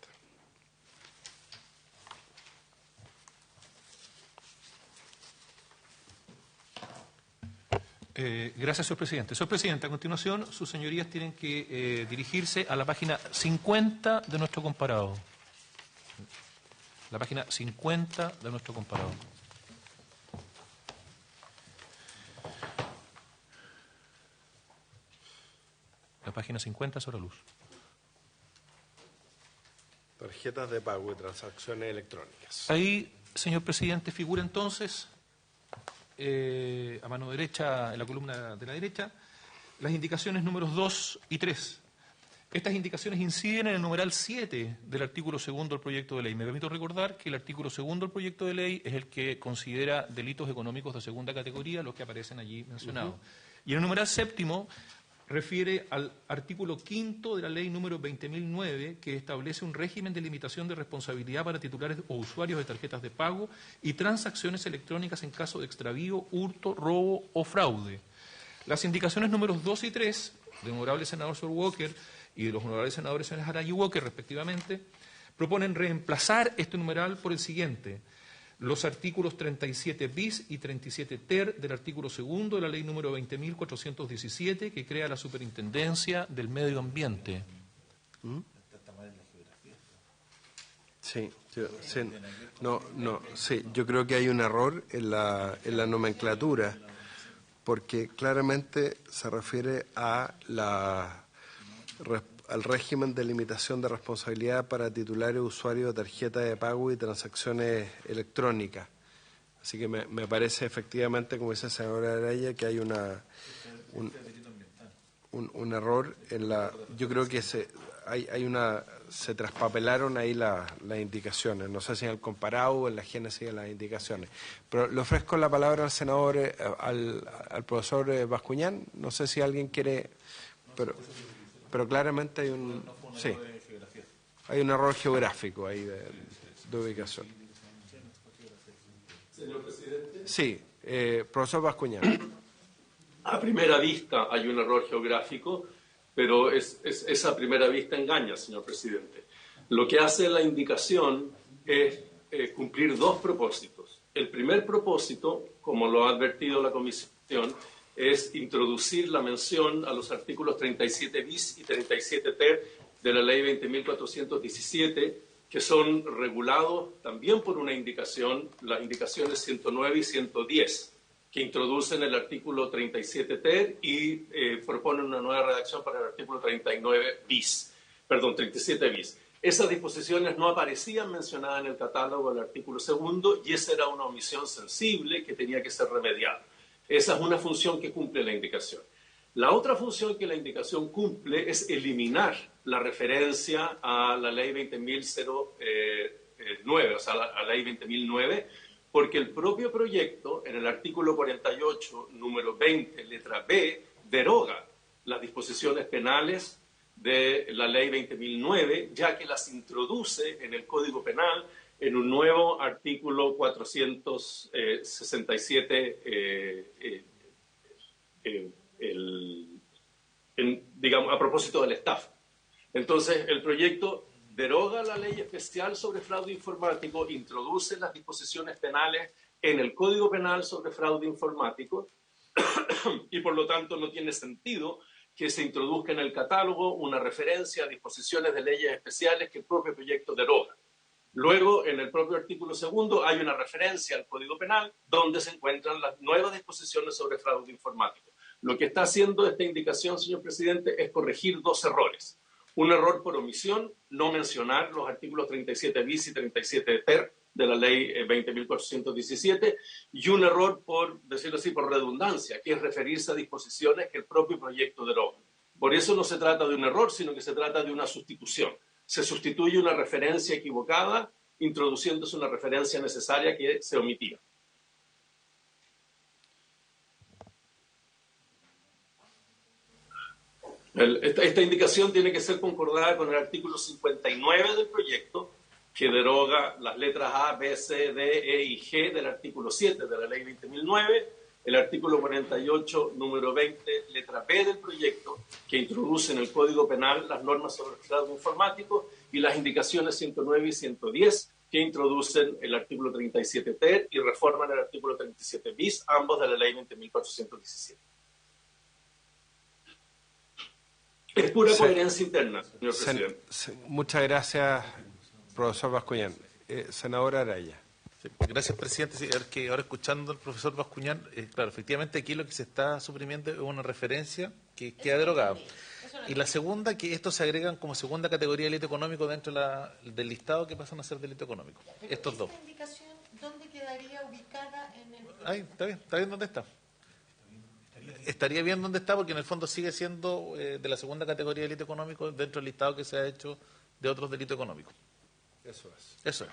Gracias, señor presidente. Señor presidente, a continuación, sus señorías tienen que dirigirse a la página 50 de nuestro comparado. La página 50 de nuestro comparado. La página 50 sobre luz. Tarjetas de pago y transacciones electrónicas. Ahí, señor presidente, figura entonces, a mano derecha, en la columna de la derecha, las indicaciones números 2 y 3. Estas indicaciones inciden en el numeral 7 del artículo 2 del proyecto de ley. Me permito recordar que el artículo 2 del proyecto de ley es el que considera delitos económicos de segunda categoría, los que aparecen allí mencionados. Y en el numeral 7 refiere al artículo 5 de la ley número 20.009, que establece un régimen de limitación de responsabilidad para titulares o usuarios de tarjetas de pago y transacciones electrónicas en caso de extravío, hurto, robo o fraude. Las indicaciones números 2 y 3 del honorable senador Sr. Walker y de los honorables senadores señores Araya y Walker, respectivamente, proponen reemplazar este numeral por el siguiente: los artículos 37 bis y 37 ter del artículo 2 de la ley número 20.417, que crea la Superintendencia del Medio Ambiente. Sí, yo creo que hay un error en la nomenclatura, porque claramente se refiere a al régimen de limitación de responsabilidad para titulares o usuarios de tarjeta de pago y transacciones electrónicas. Así que me parece efectivamente, como dice el senador Araya, que hay un error en la... Yo creo que se traspapelaron ahí las indicaciones. No sé si en el comparado o en la génesis de las indicaciones. Pero le ofrezco la palabra al senador, al profesor Bascuñán. No sé si alguien quiere... Pero claramente hay un error geográfico ahí de ubicación. Señor presidente. Sí, profesor Bascuñán. A primera vista hay un error geográfico, pero esa primera vista engaña, señor presidente. Lo que hace la indicación es cumplir dos propósitos. El primer propósito, como lo ha advertido la Comisión, es introducir la mención a los artículos 37 bis y 37 ter de la Ley 20.417, que son regulados también por una indicación, las indicaciones 109 y 110, que introducen el artículo 37 ter y proponen una nueva redacción para el artículo 37 bis. Esas disposiciones no aparecían mencionadas en el catálogo del artículo 2 y esa era una omisión sensible que tenía que ser remediada. Esa es una función que cumple la indicación. La otra función que la indicación cumple es eliminar la referencia a la Ley 20.009, o sea, a la Ley 20.009, porque el propio proyecto, en el artículo 48, número 20, letra B, deroga las disposiciones penales de la Ley 20.009, ya que las introduce en el Código Penal en un nuevo artículo 467, digamos, a propósito del estafa. Entonces, el proyecto deroga la ley especial sobre fraude informático, introduce las disposiciones penales en el Código Penal sobre fraude informático y, por lo tanto, no tiene sentido que se introduzca en el catálogo una referencia a disposiciones de leyes especiales que el propio proyecto deroga. Luego, en el propio artículo 2, hay una referencia al Código Penal donde se encuentran las nuevas disposiciones sobre fraude informático. Lo que está haciendo esta indicación, señor presidente, es corregir 2 errores. Un error por omisión, no mencionar los artículos 37 bis y 37 ter de la ley 20.417, y un error, por decirlo así, por redundancia, que es referirse a disposiciones que el propio proyecto deroga. Por eso no se trata de un error, sino que se trata de una sustitución. Se sustituye una referencia equivocada, introduciéndose una referencia necesaria que se omitía. Esta indicación tiene que ser concordada con el artículo 59 del proyecto, que deroga las letras A, B, C, D, E y G del artículo 7 de la ley 20.009, el artículo 48, número 20, letra B del proyecto, que introduce en el Código Penal las normas sobre el fraude informático, y las indicaciones 109 y 110, que introducen el artículo 37 ter y reforman el artículo 37 bis, ambos de la ley 20.417. Es pura coherencia interna, señor presidente. Muchas gracias, profesor Bascuñán. Senadora Araya. Sí, gracias, presidente. Sí, que ahora escuchando al profesor Bascuñán, claro, efectivamente aquí lo que se está suprimiendo es una referencia que queda derogada. Y la segunda, que estos se agregan como segunda categoría de delito económico dentro del listado que pasan a ser delito económico. Estos 2. ¿Esta indicación dónde quedaría ubicada en el...? Ahí, está bien dónde está. Estaría bien donde está, porque en el fondo sigue siendo de la segunda categoría de delito económico dentro del listado que se ha hecho de otros delitos económicos. Eso es. Eso es.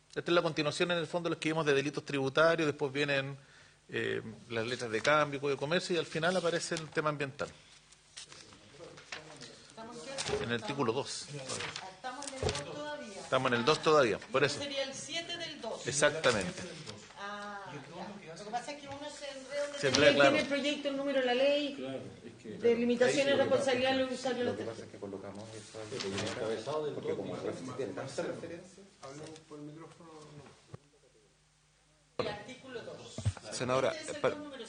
Esta es la continuación, en el fondo, de los que vimos de delitos tributarios, después vienen las letras de cambio, código de comercio, y al final aparece el tema ambiental. En el artículo 2. Estamos en el 2 todavía. Estamos en el 2 todavía, por eso. Sería el 7 del 2. Exactamente. Lo que pasa es que uno se enreda, claro. Tiene el proyecto, el número de la ley, de limitaciones, responsabilidad, lo usuario. Lo que pasa es que colocamos eso en el encabezado del porque como tiene tantas referencias. Hablemos por el micrófono. El artículo 2. Senadora,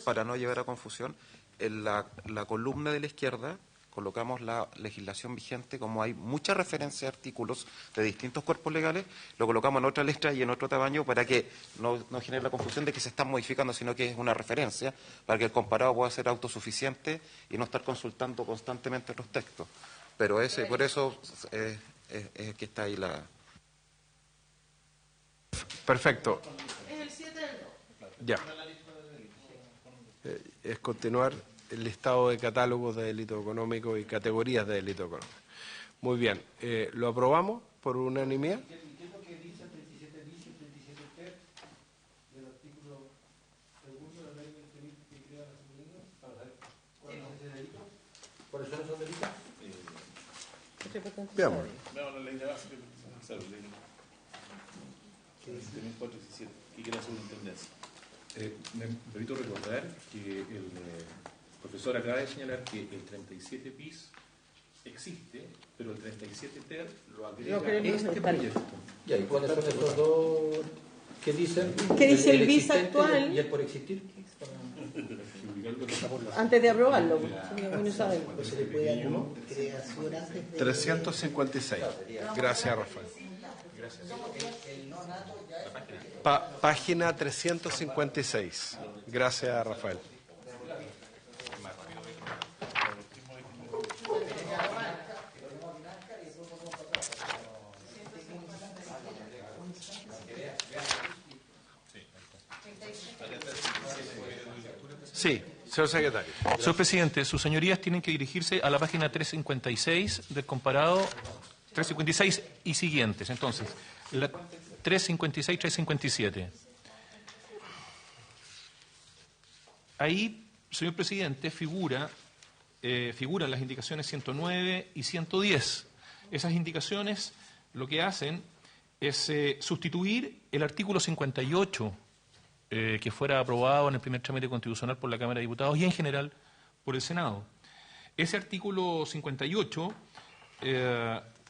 para no llevar a confusión, en la columna de la izquierda colocamos la legislación vigente, como hay muchas referencias a artículos de distintos cuerpos legales, lo colocamos en otra letra y en otro tamaño para que no genere la confusión de que se están modificando, sino que es una referencia para que el comparado pueda ser autosuficiente y no estar consultando constantemente los textos. Pero por eso es que está ahí la... Perfecto. Es el 7 del 2. Ya. Es continuar el listado de catálogos de delito económico y categorías de delito económico. Muy bien. ¿Lo aprobamos por unanimidad? ¿Qué es lo que dice el 37 bis y el 37 ter del artículo 2 de la ley 20.000 que crea la Suprema para saber cuál es ese delito? ¿Cuáles son esos delitos? Veamos. Veamos la ley de base, que 20.417, que crea la superintendencia. Me permito recordar que el profesor acaba de señalar que el 37 bis existe, pero el 37 ter lo agrega este proyecto. ¿Y cuáles son estos dos que dicen? ¿Qué dice el bis actual? ¿Y el por existir? Antes de aprobarlo, bueno saberlo. 356. Gracias, Rafael. Página 356. Gracias, Rafael. Sí, señor secretario. Señor presidente, sus señorías tienen que dirigirse a la página 356 del comparado, 356 y siguientes. Entonces, la 356, 357. Ahí, señor presidente, figuran las indicaciones 109 y 110. Esas indicaciones lo que hacen es sustituir el artículo 58 que fuera aprobado en el primer trámite constitucional por la Cámara de Diputados y en general por el Senado. Ese artículo 58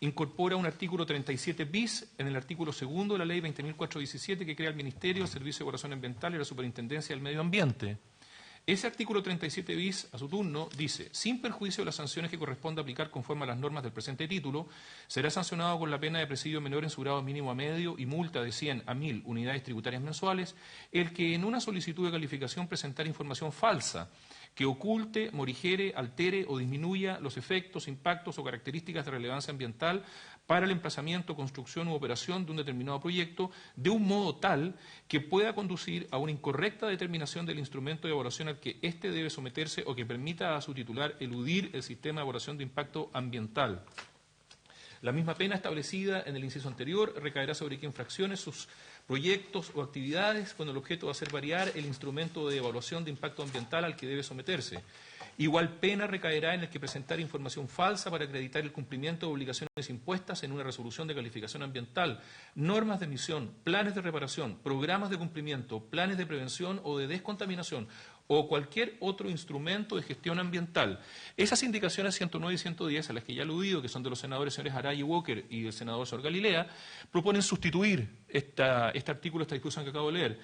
incorpora un artículo 37 bis en el artículo 2 de la Ley 20.417 que crea el Ministerio, el Servicio de Evaluación Ambiental y la Superintendencia del Medio Ambiente. Ese artículo 37 bis, a su turno, dice: sin perjuicio de las sanciones que corresponde aplicar conforme a las normas del presente título, será sancionado con la pena de presidio menor en su grado mínimo a medio y multa de 100 a 1000 unidades tributarias mensuales el que en una solicitud de calificación presentara información falsa que oculte, morigere, altere o disminuya los efectos, impactos o características de relevancia ambiental para el emplazamiento, construcción u operación de un determinado proyecto de un modo tal que pueda conducir a una incorrecta determinación del instrumento de evaluación al que éste debe someterse o que permita a su titular eludir el sistema de evaluación de impacto ambiental. La misma pena establecida en el inciso anterior recaerá sobre quien fraccione sus proyectos o actividades con el objeto de hacer variar el instrumento de evaluación de impacto ambiental al que debe someterse. Igual pena recaerá en el que presentar información falsa para acreditar el cumplimiento de obligaciones impuestas en una resolución de calificación ambiental, normas de emisión, planes de reparación, programas de cumplimiento, planes de prevención o de descontaminación o cualquier otro instrumento de gestión ambiental. Esas indicaciones 109 y 110, a las que ya he aludido, que son de los senadores señores Araya y Walker y del senador señor Galilea, proponen sustituir este artículo, esta discusión que acabo de leer,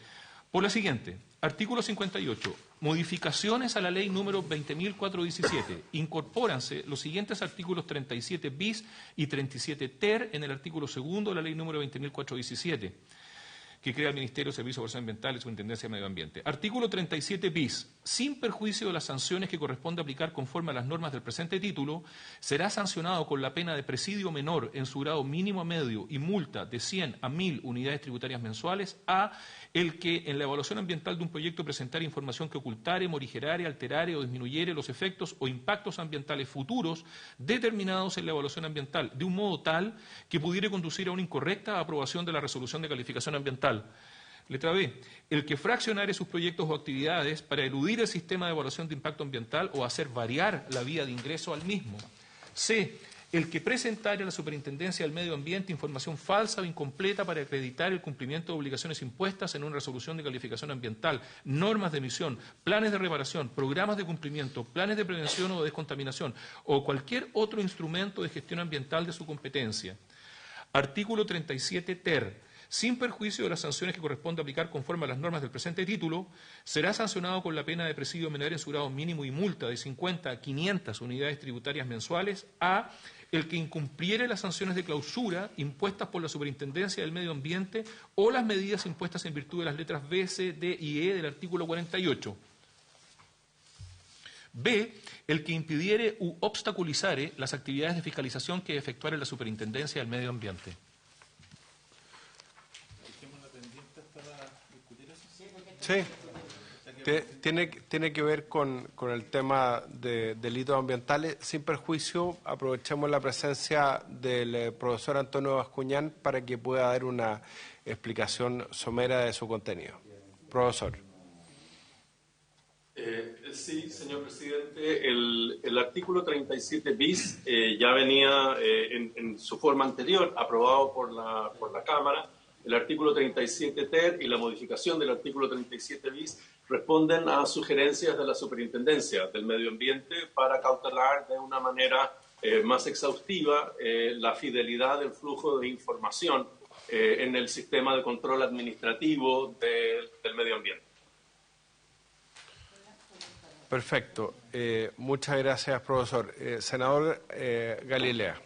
por la siguiente. Artículo 58. Modificaciones a la ley número 20.417. Incorpóranse los siguientes artículos 37 bis y 37 ter en el artículo 2 de la ley número 20.417. Que crea el Ministerio de Servicios de Evaluación Ambiental y Superintendencia de Medio Ambiente. Artículo 37 bis. Sin perjuicio de las sanciones que corresponde aplicar conforme a las normas del presente título, será sancionado con la pena de presidio menor en su grado mínimo a medio y multa de 100 a 1000 unidades tributarias mensuales a el que en la evaluación ambiental de un proyecto presentare información que ocultare, morigerare, alterare o disminuyere los efectos o impactos ambientales futuros determinados en la evaluación ambiental de un modo tal que pudiere conducir a una incorrecta aprobación de la resolución de calificación ambiental. Letra B. El que fraccionare sus proyectos o actividades para eludir el sistema de evaluación de impacto ambiental o hacer variar la vía de ingreso al mismo. C. El que presentare a la Superintendencia del Medio Ambiente información falsa o incompleta para acreditar el cumplimiento de obligaciones impuestas en una resolución de calificación ambiental, normas de emisión, planes de reparación, programas de cumplimiento, planes de prevención o descontaminación o cualquier otro instrumento de gestión ambiental de su competencia. Artículo 37 ter. Sin perjuicio de las sanciones que corresponde aplicar conforme a las normas del presente título, será sancionado con la pena de presidio menor en su grado mínimo y multa de 50 a 500 unidades tributarias mensuales a el que incumpliere las sanciones de clausura impuestas por la Superintendencia del Medio Ambiente o las medidas impuestas en virtud de las letras B, C, D y E del artículo 48. B. El que impidiere u obstaculizare las actividades de fiscalización que efectuare la Superintendencia del Medio Ambiente. Sí, tiene que ver con el tema de delitos ambientales. Sin perjuicio, aprovechemos la presencia del profesor Antonio Bascuñán para que pueda dar una explicación somera de su contenido. Profesor. Sí, señor presidente. El artículo 37 bis ya venía en su forma anterior, aprobado por la Cámara. El artículo 37 ter y la modificación del artículo 37 bis responden a sugerencias de la Superintendencia del Medio Ambiente para cautelar de una manera más exhaustiva la fidelidad del flujo de información en el sistema de control administrativo del medio ambiente. Perfecto. Muchas gracias, profesor. Senador Galilea.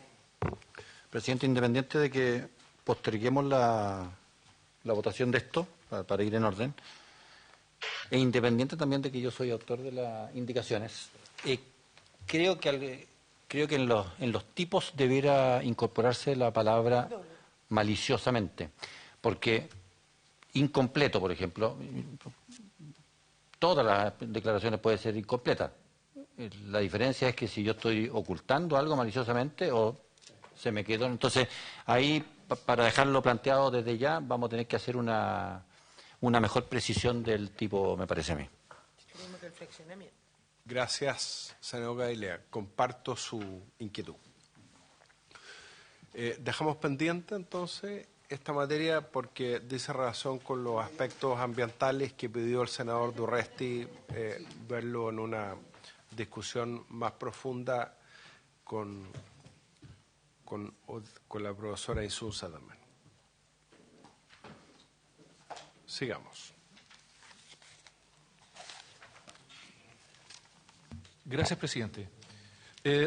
Presidente, independiente de que posterguemos la votación de esto, para ir en orden, e independiente también de que yo soy autor de las indicaciones, creo que en los tipos debiera incorporarse la palabra maliciosamente, porque incompleto, por ejemplo, todas las declaraciones pueden ser incompletas. La diferencia es que si yo estoy ocultando algo maliciosamente o se me quedó. Entonces, ahí, para dejarlo planteado desde ya, vamos a tener que hacer una mejor precisión del tipo, me parece a mí. Gracias, senador Galilea. Comparto su inquietud. Dejamos pendiente, entonces, esta materia porque dice relación con los aspectos ambientales que pidió el senador Durresti verlo en una discusión más profunda con la profesora Insunza también. Sigamos. Gracias, presidente.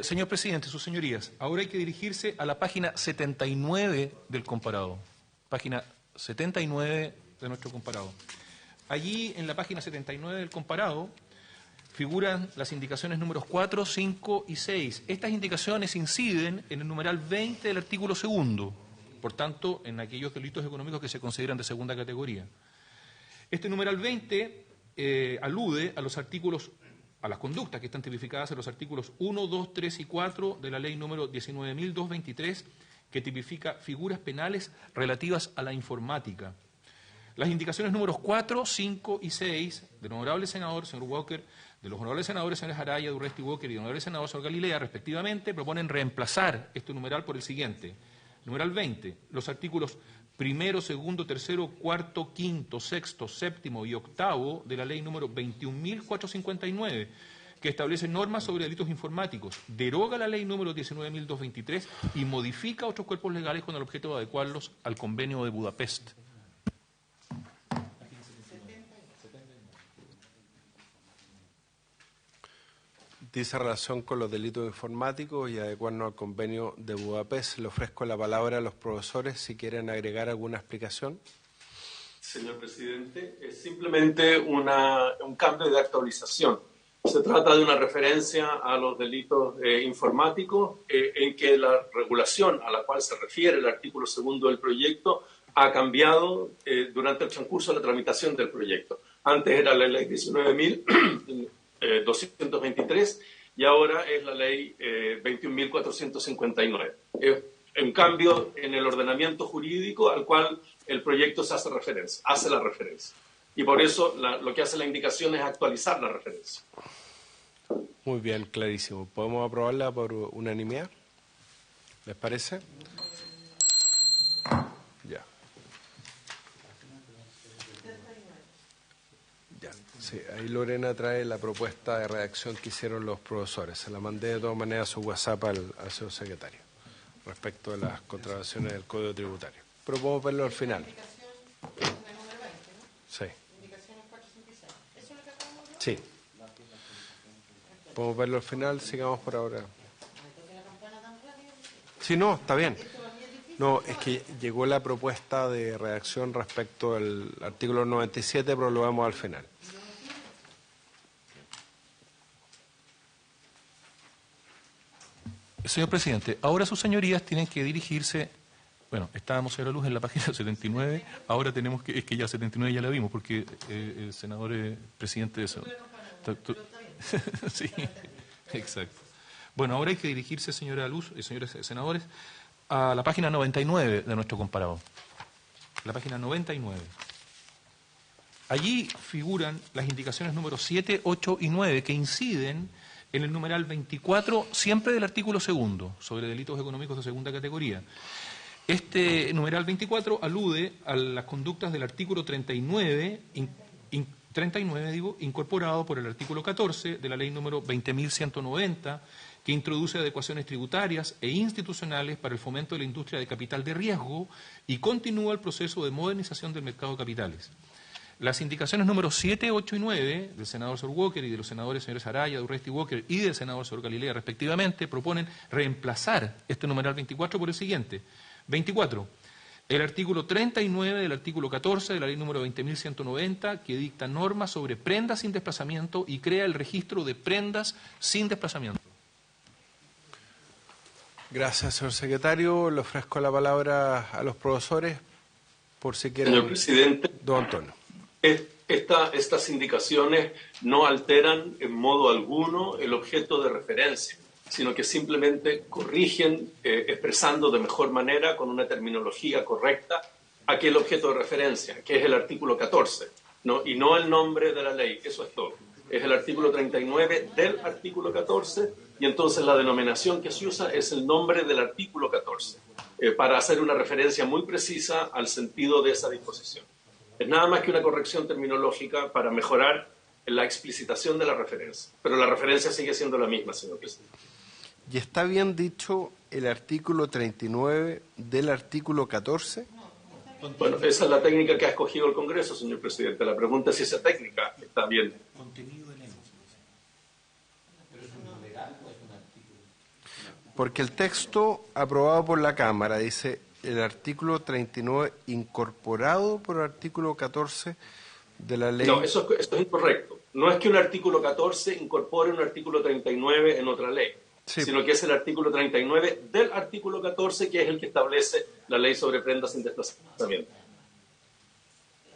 Señor presidente, sus señorías, ahora hay que dirigirse a la página 79 del comparado. Página 79 de nuestro comparado. Allí, en la página 79 del comparado, figuran las indicaciones números 4, 5 y 6. Estas indicaciones inciden en el numeral 20 del artículo 2, por tanto, en aquellos delitos económicos que se consideran de segunda categoría. Este numeral 20 alude a los artículos, a las conductas que están tipificadas en los artículos 1, 2, 3 y 4 de la ley número 19.223, que tipifica figuras penales relativas a la informática. Las indicaciones números 4, 5 y 6 del honorable senador, señor Walker, de los honorables senadores, señores Araya, Durresti Walker y del honorable senador, señor Galilea, respectivamente, proponen reemplazar este numeral por el siguiente. Numeral 20, los artículos 1, 2, 3, 4, 5, 6, 7 y 8 de la ley número 21.459, que establece normas sobre delitos informáticos, deroga la ley número 19.223 y modifica otros cuerpos legales con el objeto de adecuarlos al convenio de Budapest. Dice relación con los delitos informáticos y adecuarnos al convenio de Budapest. Le ofrezco la palabra a los profesores si quieren agregar alguna explicación. Señor presidente, es simplemente un cambio de actualización. Se trata de una referencia a los delitos informáticos en que la regulación a la cual se refiere el artículo 2 del proyecto ha cambiado durante el transcurso de la tramitación del proyecto. Antes era la ley 19.223 y ahora es la ley 21.459. Es un cambio en el ordenamiento jurídico al cual el proyecto se hace la referencia. Y por eso lo que hace la indicación es actualizar la referencia. Muy bien, clarísimo. ¿Podemos aprobarla por unanimidad? ¿Les parece? Ya. Sí, ahí Lorena trae la propuesta de redacción que hicieron los profesores. Se la mandé de todas maneras a su WhatsApp al señor secretario respecto de las contravenciones del Código Tributario. Pero podemos verlo al final. Sí. Sí. Podemos verlo al final, sigamos por ahora. Sí, no, está bien. No, es que llegó la propuesta de redacción respecto al artículo 97, pero lo vemos al final. Señor presidente, ahora sus señorías tienen que dirigirse, bueno, estábamos, señora Luz, en la página 79, ahora tenemos que, es que ya 79 ya la vimos, porque el senador es presidente de eso. Sí, exacto. Bueno, ahora hay que dirigirse, señora Luz y señores senadores, a la página 99 de nuestro comparado. La página 99. Allí figuran las indicaciones números 7, 8 y 9 que inciden en el numeral 24, siempre del artículo 2, sobre delitos económicos de segunda categoría. Este numeral 24 alude a las conductas del artículo 39, incorporado por el artículo 14 de la ley número 20.190, que introduce adecuaciones tributarias e institucionales para el fomento de la industria de capital de riesgo y continúa el proceso de modernización del mercado de capitales. Las indicaciones números 7, 8 y 9 del senador Sor Walker y de los senadores señores Araya, Durresti Walker y del senador Sor Galilea, respectivamente, proponen reemplazar este numeral 24 por el siguiente. 24. El artículo 39 del artículo 14 de la ley número 20.190, que dicta normas sobre prendas sin desplazamiento y crea el registro de prendas sin desplazamiento. Gracias, señor secretario. Le ofrezco la palabra a los profesores por si quieren. Señor presidente. Don Antonio. Estas indicaciones no alteran en modo alguno el objeto de referencia, sino que simplemente corrigen, expresando de mejor manera, con una terminología correcta, aquel objeto de referencia, que es el artículo 14, ¿no? Y no el nombre de la ley, eso es todo. Es el artículo 39 del artículo 14, y entonces la denominación que se usa es el nombre del artículo 14, para hacer una referencia muy precisa al sentido de esa disposición. Es nada más que una corrección terminológica para mejorar en la explicitación de la referencia. Pero la referencia sigue siendo la misma, señor presidente. ¿Y está bien dicho el artículo 39 del artículo 14? Bueno, esa es la técnica que ha escogido el Congreso, señor presidente. La pregunta es si esa técnica está bien. Porque el texto aprobado por la Cámara dice el artículo 39 incorporado por el artículo 14 de la ley. No, esto es incorrecto. No es que un artículo 14 incorpore un artículo 39 en otra ley, sino que es el artículo 39 del artículo 14, que es el que establece la ley sobre prendas sin desplazamiento.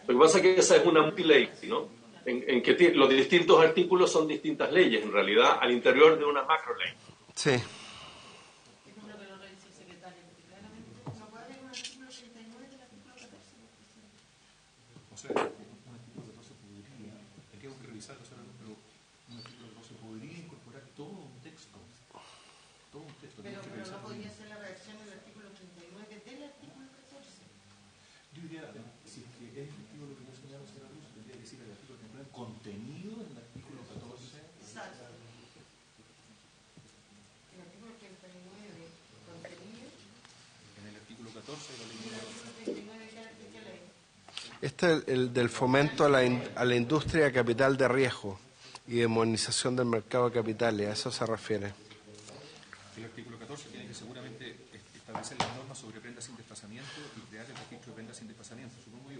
Lo que pasa es que esa es una multiley, ¿no? En que los distintos artículos son distintas leyes, en realidad, al interior de una macro ley. Sí. Este es el del fomento a la industria de capital de riesgo y demonización del mercado de capitales, a eso se refiere. El artículo 14 tiene que seguramente establecer las normas sobre prendas sin desplazamiento y crear el registro de prendas sin desplazamiento, supongo yo.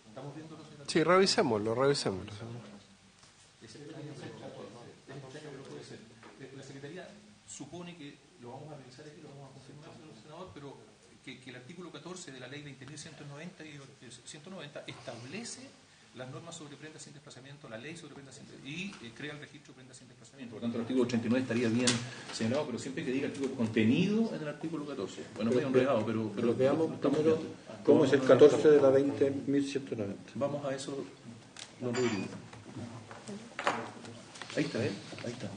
¿Estamos viendo? Sí, revisémoslo. La Secretaría supone que lo vamos a revisar aquí, lo vamos a confirmar, señor senador, pero que el artículo 14 de la ley 20.190 establece las normas sobre prendas sin desplazamiento, la ley sobre prendas sin desplazamiento y crea el registro de prendas sin desplazamiento. Por lo tanto, el artículo 39 estaría bien señalado, pero siempre que diga artículo contenido en el artículo 14. Bueno, medio enredado, pero veamos primero cómo es el 14 de la 20.190. Vamos a eso, don Rodrigo. Ahí está, ¿eh? Ahí está.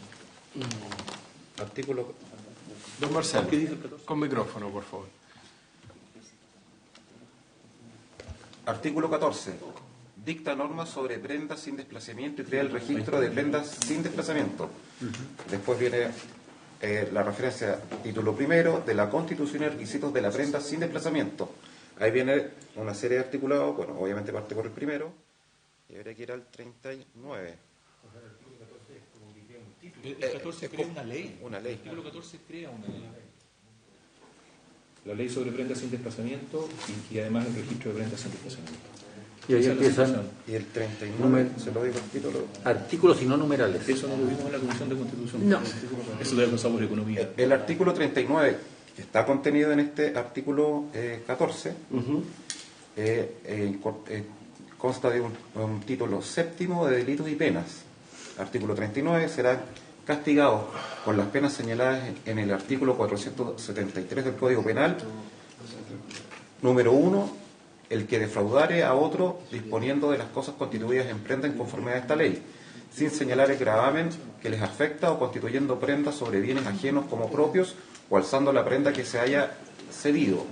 Artículo. Don Marcelo, con micrófono, por favor. Artículo 14. Dicta normas sobre prendas sin desplazamiento y crea el registro de prendas sin desplazamiento. Después viene la referencia título primero de la Constitución y requisitos de la prenda sin desplazamiento. Ahí viene una serie de articulados, bueno, obviamente parte por el primero, y habría que ir al 39. El 14 crea una ley. Una ley. El artículo 14 crea una ley. La ley sobre prendas sin desplazamiento y además el registro de prendas sin desplazamiento. Y ahí empiezan. Y el 39, se lo digo el título. Artículos y no numerales. Eso no lo vimos en la Comisión de Constitución. No. Eso debe pasar por economía. El artículo 39, que está contenido en este artículo 14, consta de un título séptimo de delitos y penas. Artículo 39 será castigado con las penas señaladas en el artículo 473 del Código Penal. Número 1, el que defraudare a otro disponiendo de las cosas constituidas en prenda en conformidad a esta ley, sin señalar el gravamen que les afecta o constituyendo prendas sobre bienes ajenos como propios o alzando la prenda que haya cedido.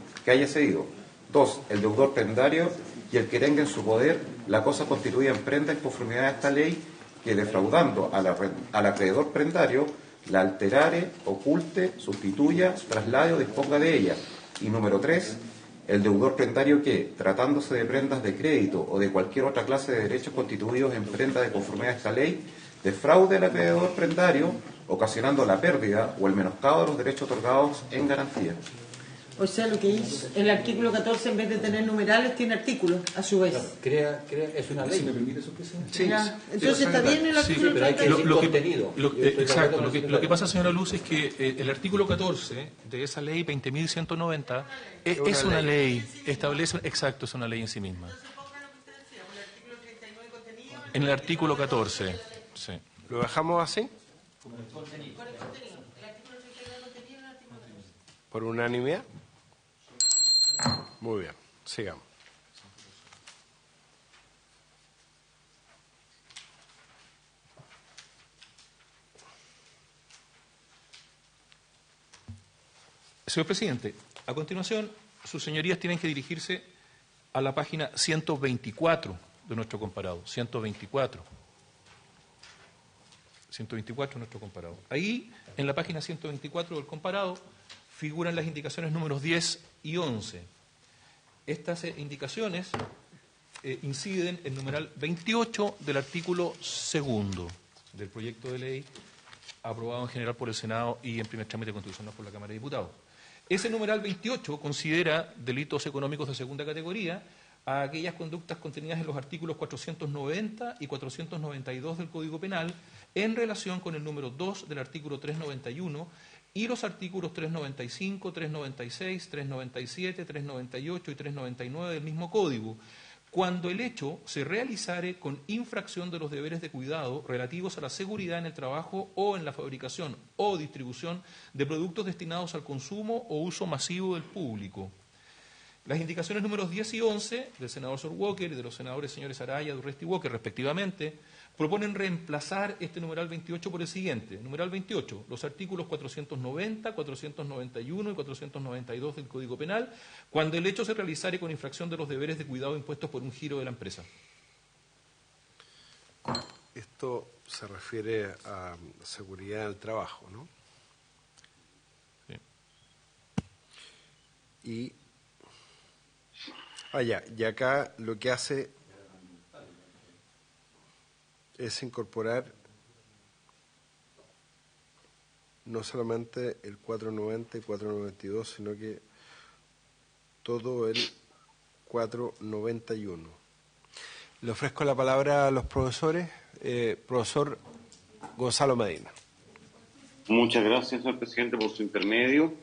2, el deudor prendario y el que tenga en su poder la cosa constituida en prenda en conformidad a esta ley, que defraudando al acreedor prendario la alterare, oculte, sustituya, traslade o disponga de ella. Y número 3, el deudor prendario que, tratándose de prendas de crédito o de cualquier otra clase de derechos constituidos en prenda de conformidad a esta ley, defraude al acreedor prendario, ocasionando la pérdida o el menoscabo de los derechos otorgados en garantía. O sea, lo que hizo el artículo 14, en vez de tener numerales, tiene artículos, a su vez. Crea, es una ley. ¿Me permite su presencia? Sí. Entonces está bien el artículo 39. Exacto. Lo que pasa, señora Luz, es que el artículo 14 de esa ley 20.190 es una ley, establece, exacto, es una ley en sí misma. En el artículo 14, sí. ¿Lo dejamos así? ¿Por unanimidad? Muy bien, sigamos. Señor presidente, a continuación, sus señorías tienen que dirigirse a la página 124 de nuestro comparado, 124. 124 es nuestro comparado. Ahí, en la página 124 del comparado, figuran las indicaciones números 10 y 11. Estas indicaciones inciden en numeral 28 del artículo 2 del proyecto de ley aprobado en general por el Senado y en primer trámite constitucional por la Cámara de Diputados. Ese numeral 28 considera delitos económicos de segunda categoría a aquellas conductas contenidas en los artículos 490 y 492 del Código Penal en relación con el número 2 del artículo 391 y los artículos 395, 396, 397, 398 y 399 del mismo Código, cuando el hecho se realizare con infracción de los deberes de cuidado relativos a la seguridad en el trabajo o en la fabricación o distribución de productos destinados al consumo o uso masivo del público. Las indicaciones números 10 y 11 del senador Sor Walker y de los senadores señores Araya, Durresti y Walker, respectivamente, proponen reemplazar este numeral 28 por el siguiente. Numeral 28, los artículos 490, 491 y 492 del Código Penal, cuando el hecho se realizare con infracción de los deberes de cuidado impuestos por un giro de la empresa. Esto se refiere a seguridad del trabajo, ¿no? Sí. Y acá lo que hace es incorporar no solamente el 490 y 492, sino que todo el 491. Le ofrezco la palabra a los profesores. Profesor Gonzalo Medina. Muchas gracias, señor presidente, por su intermedio.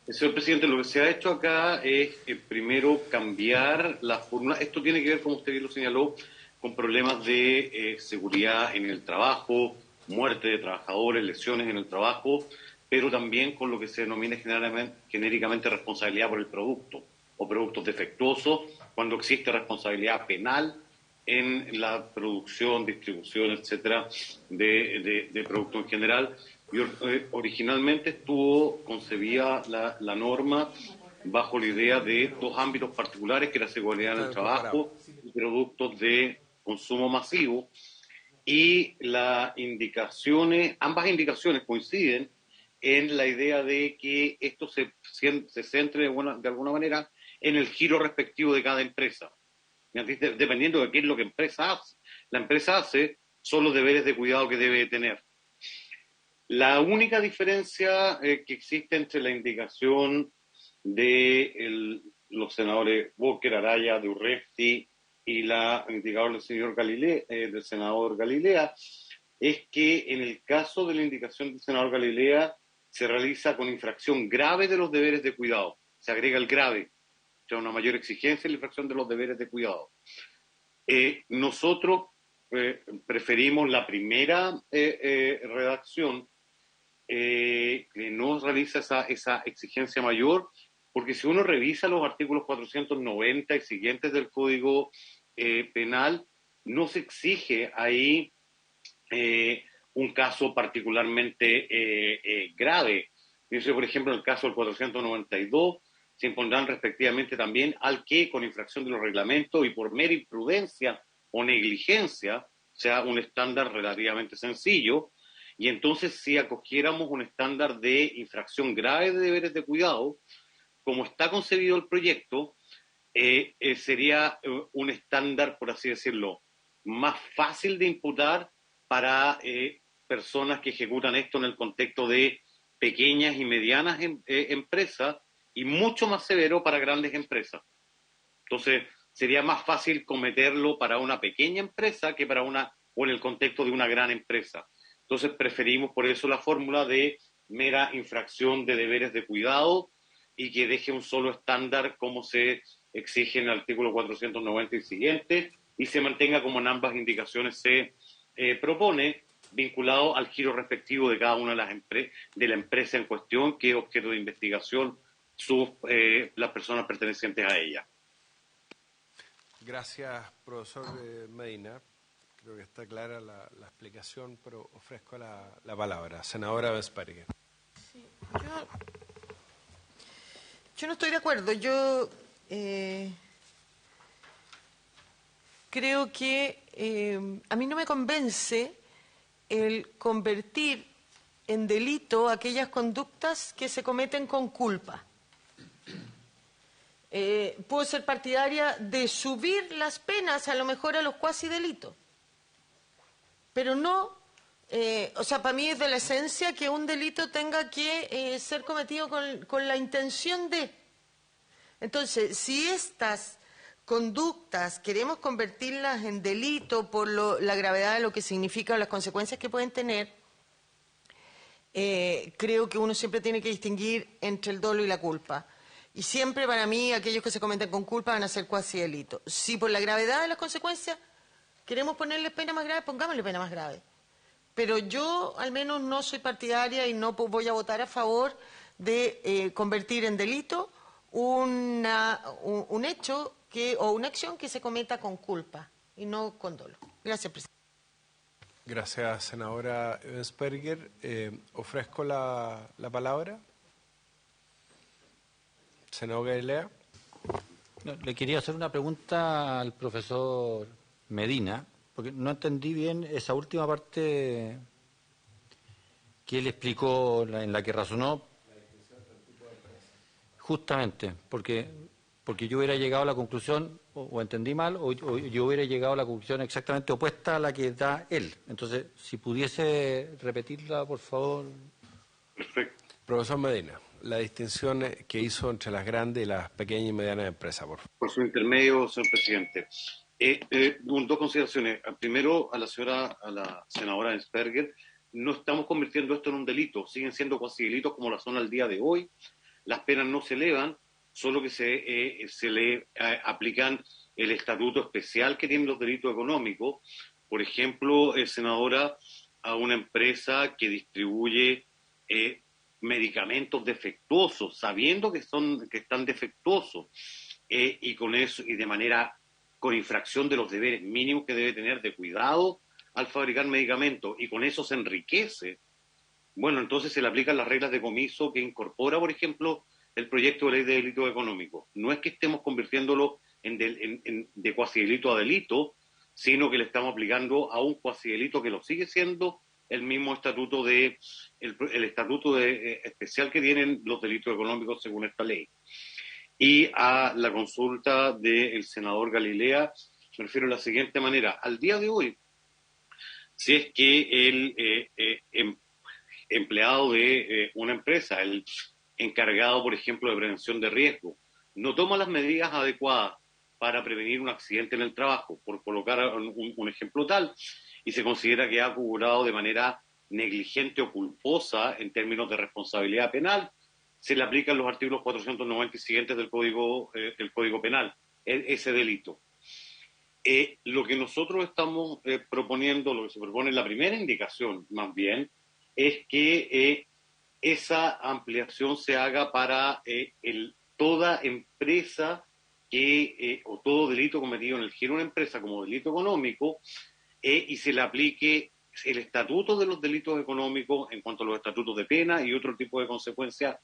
Señor presidente, lo que se ha hecho acá es, primero, cambiar la fórmula. Esto tiene que ver, como usted bien lo señaló, con problemas de seguridad en el trabajo, muerte de trabajadores, lesiones en el trabajo, pero también con lo que se denomina genéricamente responsabilidad por el producto o productos defectuosos, cuando existe responsabilidad penal en la producción, distribución, etcétera, de productos en general. Y originalmente estuvo concebida la norma bajo la idea de dos ámbitos particulares, que era seguridad en el trabajo y productos de consumo masivo, y ambas indicaciones coinciden en la idea de que esto se centre de alguna manera en el giro respectivo de cada empresa. Dependiendo de qué es lo que la empresa hace, son los deberes de cuidado que debe tener. La única diferencia que existe entre la indicación de los senadores Walker, Araya, Durresti y la indicador del senador Galilea es que en el caso de la indicación del senador Galilea se realiza con infracción grave de los deberes de cuidado. Se agrega el grave, o sea, una mayor exigencia en la infracción de los deberes de cuidado. Nosotros preferimos la primera redacción, que no realiza esa exigencia mayor, porque si uno revisa los artículos 490 y siguientes del Código Penal, no se exige ahí un caso particularmente grave. Dice, por ejemplo, en el caso del 492, se impondrán respectivamente también al que, con infracción de los reglamentos y por mera imprudencia o negligencia, sea un estándar relativamente sencillo. Y entonces, si acogiéramos un estándar de infracción grave de deberes de cuidado, como está concebido el proyecto, sería un estándar, por así decirlo, más fácil de imputar para personas que ejecutan esto en el contexto de pequeñas y medianas empresas, y mucho más severo para grandes empresas. Entonces, sería más fácil cometerlo para una pequeña empresa que o en el contexto de una gran empresa. Entonces, preferimos por eso la fórmula de mera infracción de deberes de cuidado y que deje un solo estándar como se exige en el artículo 490 y siguiente, y se mantenga como en ambas indicaciones se propone, vinculado al giro respectivo de cada una de la empresa en cuestión, que es objeto de investigación las personas pertenecientes a ella. Gracias, profesor Medina. Creo que está clara la explicación, pero ofrezco la palabra. Senadora Vespáriguez. Sí, yo no estoy de acuerdo. Yo creo que a mí no me convence el convertir en delito aquellas conductas que se cometen con culpa. Puedo ser partidaria de subir las penas a lo mejor a los cuasi delitos, pero no, o sea, para mí es de la esencia que un delito tenga que ser cometido con la intención de. Entonces, si estas conductas queremos convertirlas en delito por la gravedad de lo que significa o las consecuencias que pueden tener, creo que uno siempre tiene que distinguir entre el dolo y la culpa. Y siempre para mí aquellos que se cometen con culpa van a ser cuasi delitos. Si por la gravedad de las consecuencias queremos ponerle pena más grave, pongámosle pena más grave. Pero yo al menos no soy partidaria y no voy a votar a favor de convertir en delito un hecho o una acción que se cometa con culpa y no con dolo. Gracias, presidente. Gracias, senadora Ebensperger. Ofrezco la palabra. Senador Galilea. No, le quería hacer una pregunta al profesor Medina, porque no entendí bien esa última parte que él explicó, en la que razonó. Justamente, porque yo hubiera llegado a la conclusión, o entendí mal, o yo hubiera llegado a la conclusión exactamente opuesta a la que da él. Entonces, si pudiese repetirla, por favor. Perfecto. Profesor Medina, la distinción que hizo entre las grandes y las pequeñas y medianas empresas, por favor. Por su intermedio, señor presidente. Dos consideraciones. Primero, a la senadora Ebensperger, no estamos convirtiendo esto en un delito, siguen siendo cuasi delitos como la son al día de hoy. Las penas no se elevan, solo que se le aplican el estatuto especial que tienen los delitos económicos. Por ejemplo, senadora, a una empresa que distribuye medicamentos defectuosos, sabiendo que están defectuosos, y con eso, y de manera con infracción de los deberes mínimos que debe tener de cuidado al fabricar medicamentos, y con eso se enriquece. Bueno, entonces se le aplican las reglas de comiso que incorpora, por ejemplo, el proyecto de ley de delito económico. No es que estemos convirtiéndolo de cuasi delito a delito, sino que le estamos aplicando a un cuasi delito que lo sigue siendo el mismo estatuto el estatuto especial que tienen los delitos económicos según esta ley. Y a la consulta del senador Galilea, me refiero de la siguiente manera. Al día de hoy, si es que el empleado de una empresa, el encargado, por ejemplo, de prevención de riesgo, no toma las medidas adecuadas para prevenir un accidente en el trabajo, por colocar un ejemplo tal, y se considera que ha acumulado de manera negligente o culposa en términos de responsabilidad penal, se le aplican los artículos 490 y siguientes del Código Penal, ese delito. Lo que nosotros estamos proponiendo, lo que se propone en la primera indicación, más bien, es que esa ampliación se haga para toda empresa o todo delito cometido en el giro de una empresa como delito económico, y se le aplique el estatuto de los delitos económicos en cuanto a los estatutos de pena y otro tipo de consecuencias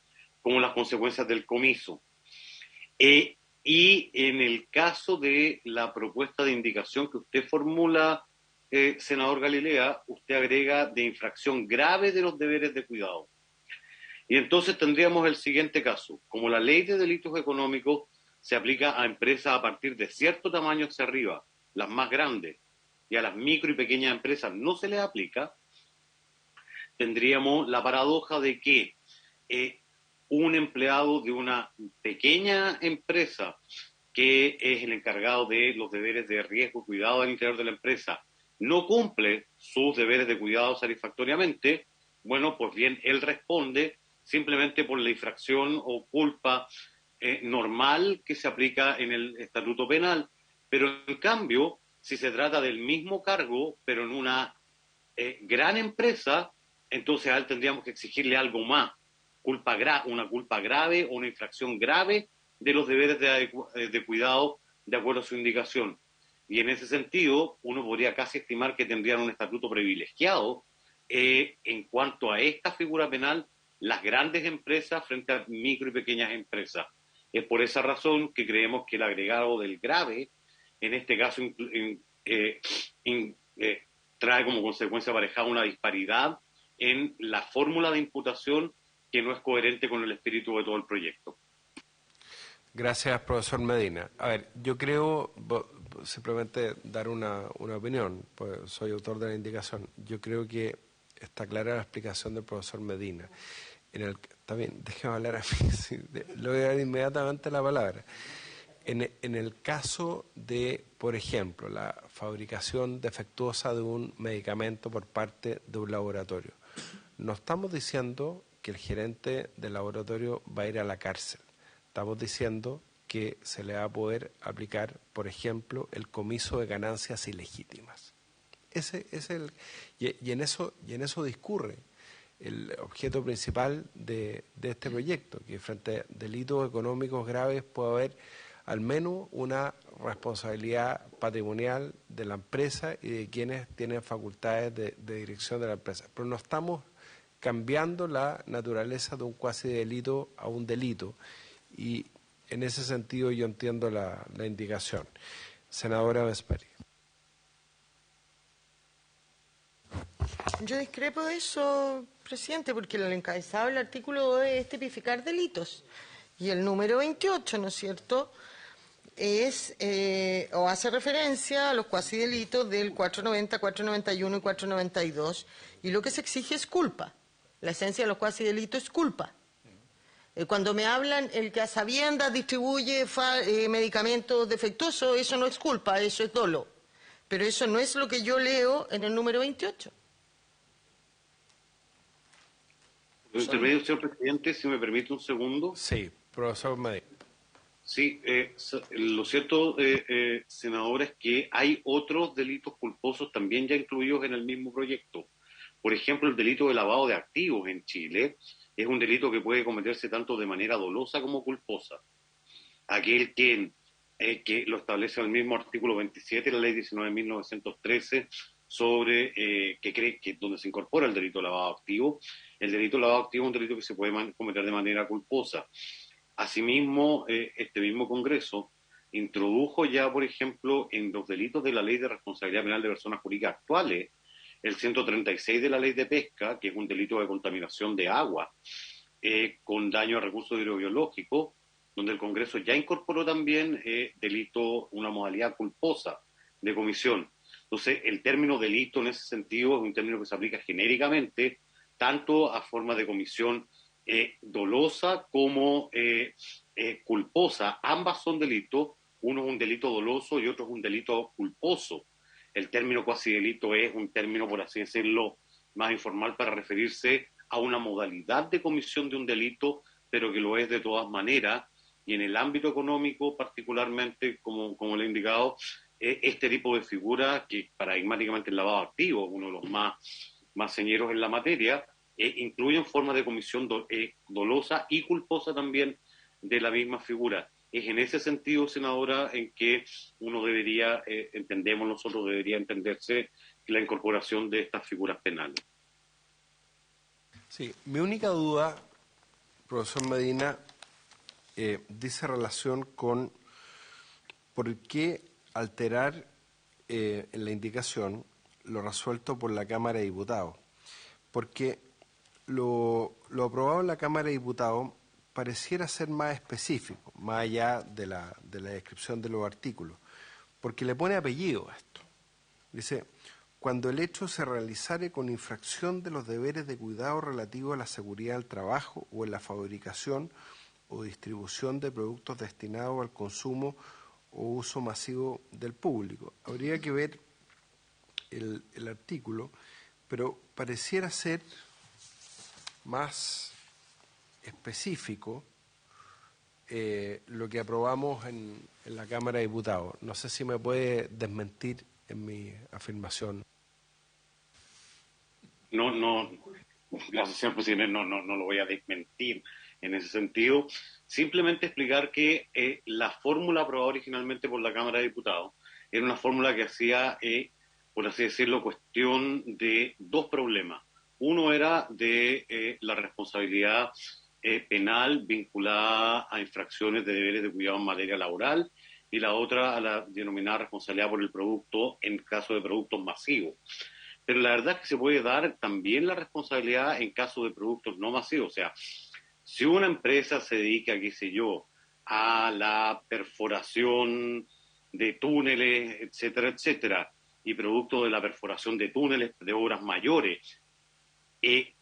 como las consecuencias del comiso. Y en el caso de la propuesta de indicación que usted formula, senador Galilea, usted agrega de infracción grave de los deberes de cuidado. Y entonces tendríamos el siguiente caso. Como la ley de delitos económicos se aplica a empresas a partir de cierto tamaño hacia arriba, las más grandes, y a las micro y pequeñas empresas no se les aplica, tendríamos la paradoja de que un empleado de una pequeña empresa que es el encargado de los deberes de riesgo y cuidado al interior de la empresa no cumple sus deberes de cuidado satisfactoriamente, bueno, pues bien, él responde simplemente por la infracción o culpa normal que se aplica en el Estatuto Penal. Pero en cambio, si se trata del mismo cargo, pero en una gran empresa, entonces a él tendríamos que exigirle algo más, una culpa grave o una infracción grave de los deberes de cuidado de acuerdo a su indicación. Y en ese sentido, uno podría casi estimar que tendrían un estatuto privilegiado en cuanto a esta figura penal, las grandes empresas frente a micro y pequeñas empresas. Es por esa razón que creemos que el agregado del grave en este caso trae como consecuencia aparejada una disparidad en la fórmula de imputación que no es coherente con el espíritu de todo el proyecto. Gracias, profesor Medina. A ver, yo creo, simplemente dar una opinión, pues soy autor de la indicación. Yo creo que está clara la explicación del profesor Medina. También, déjeme hablar a mí, sí, le voy a dar inmediatamente la palabra. En el caso de, por ejemplo, la fabricación defectuosa de un medicamento por parte de un laboratorio, no estamos diciendo que el gerente del laboratorio va a ir a la cárcel. Estamos diciendo que se le va a poder aplicar, por ejemplo, el comiso de ganancias ilegítimas. Y en eso discurre el objeto principal de este proyecto, que frente a delitos económicos graves puede haber al menos una responsabilidad patrimonial de la empresa y de quienes tienen facultades de dirección de la empresa. Pero no estamos cambiando la naturaleza de un cuasi delito a un delito. Y en ese sentido yo entiendo la indicación. Senadora Vesperi. Yo discrepo de eso, presidente, porque el encabezado del artículo 2 es tipificar delitos. Y el número 28, ¿no es cierto?, es o hace referencia a los cuasi delitos del 490, 491 y 492. Y lo que se exige es culpa. La esencia de los cuasi delitos es culpa. Cuando me hablan, el que a sabiendas distribuye medicamentos defectuosos, eso no es culpa, eso es dolo. Pero eso no es lo que yo leo en el número 28. Intermedio, señor presidente, si me permite un segundo. Sí, profesor Medina. Sí, lo cierto, senadora, es que hay otros delitos culposos también ya incluidos en el mismo proyecto. Por ejemplo, el delito de lavado de activos en Chile es un delito que puede cometerse tanto de manera dolosa como culposa. Aquel que lo establece el mismo artículo 27 de la ley 19.913 sobre donde se incorpora el delito de lavado de activos. El delito de lavado de activos es un delito que se puede cometer de manera culposa. Asimismo, este mismo Congreso introdujo ya, por ejemplo, en los delitos de la Ley de Responsabilidad Penal de Personas Jurídicas actuales, el 136 de la Ley de Pesca, que es un delito de contaminación de agua con daño a recursos hidrobiológicos, donde el Congreso ya incorporó también una modalidad culposa de comisión. Entonces, el término delito en ese sentido es un término que se aplica genéricamente tanto a forma de comisión dolosa como culposa. Ambas son delitos, uno es un delito doloso y otro es un delito culposo. El término cuasi delito es un término, por así decirlo, más informal para referirse a una modalidad de comisión de un delito, pero que lo es de todas maneras. Y en el ámbito económico, particularmente, como le he indicado, este tipo de figuras, que paradigmáticamente el lavado de activos, uno de los más señeros en la materia, incluyen formas de comisión dolosa y culposa también de la misma figura. Es en ese sentido, senadora, en que uno debería, entendemos nosotros, debería entenderse la incorporación de estas figuras penales. Sí, mi única duda, profesor Medina, dice relación con por qué alterar en la indicación lo resuelto por la Cámara de Diputados. Porque lo aprobado en la Cámara de Diputados pareciera ser más específico, más allá de la descripción de los artículos, porque le pone apellido a esto. Dice, cuando el hecho se realizare con infracción de los deberes de cuidado relativos a la seguridad del trabajo o en la fabricación o distribución de productos destinados al consumo o uso masivo del público. Habría que ver el artículo, pero pareciera ser más específico lo que aprobamos en la Cámara de Diputados. No sé si me puede desmentir en mi afirmación. No, gracias, señor presidente, no lo voy a desmentir en ese sentido. Simplemente explicar que la fórmula aprobada originalmente por la Cámara de Diputados era una fórmula que hacía, por así decirlo, cuestión de dos problemas. Uno era de la responsabilidad penal vinculada a infracciones de deberes de cuidado en materia laboral, y la otra a la denominada responsabilidad por el producto en caso de productos masivos. Pero la verdad es que se puede dar también la responsabilidad en caso de productos no masivos. O sea, si una empresa se dedica, qué sé yo, a la perforación de túneles, etcétera, etcétera, y producto de la perforación de túneles de obras mayores,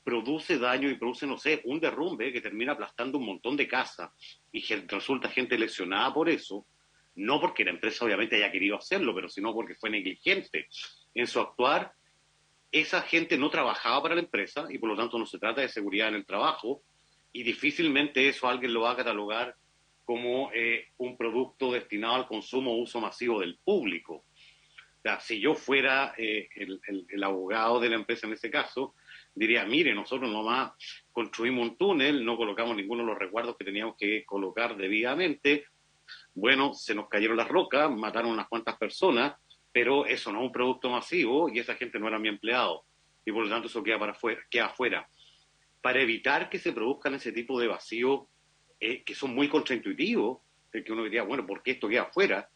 produce daño y produce, no sé, un derrumbe que termina aplastando un montón de casas y resulta gente lesionada por eso, no porque la empresa obviamente haya querido hacerlo, pero sino porque fue negligente en su actuar. Esa gente no trabajaba para la empresa y por lo tanto no se trata de seguridad en el trabajo, y difícilmente eso alguien lo va a catalogar como un producto destinado al consumo o uso masivo del público. O sea, si yo fuera el abogado de la empresa en ese caso, diría, mire, nosotros nomás construimos un túnel, no colocamos ninguno de los resguardos que teníamos que colocar debidamente, bueno, se nos cayeron las rocas, mataron unas cuantas personas, pero eso no es un producto masivo y esa gente no era mi empleado. Y por lo tanto eso queda afuera. Para evitar que se produzcan ese tipo de vacíos que son muy contraintuitivos, que uno diría, bueno, ¿por qué esto queda afuera?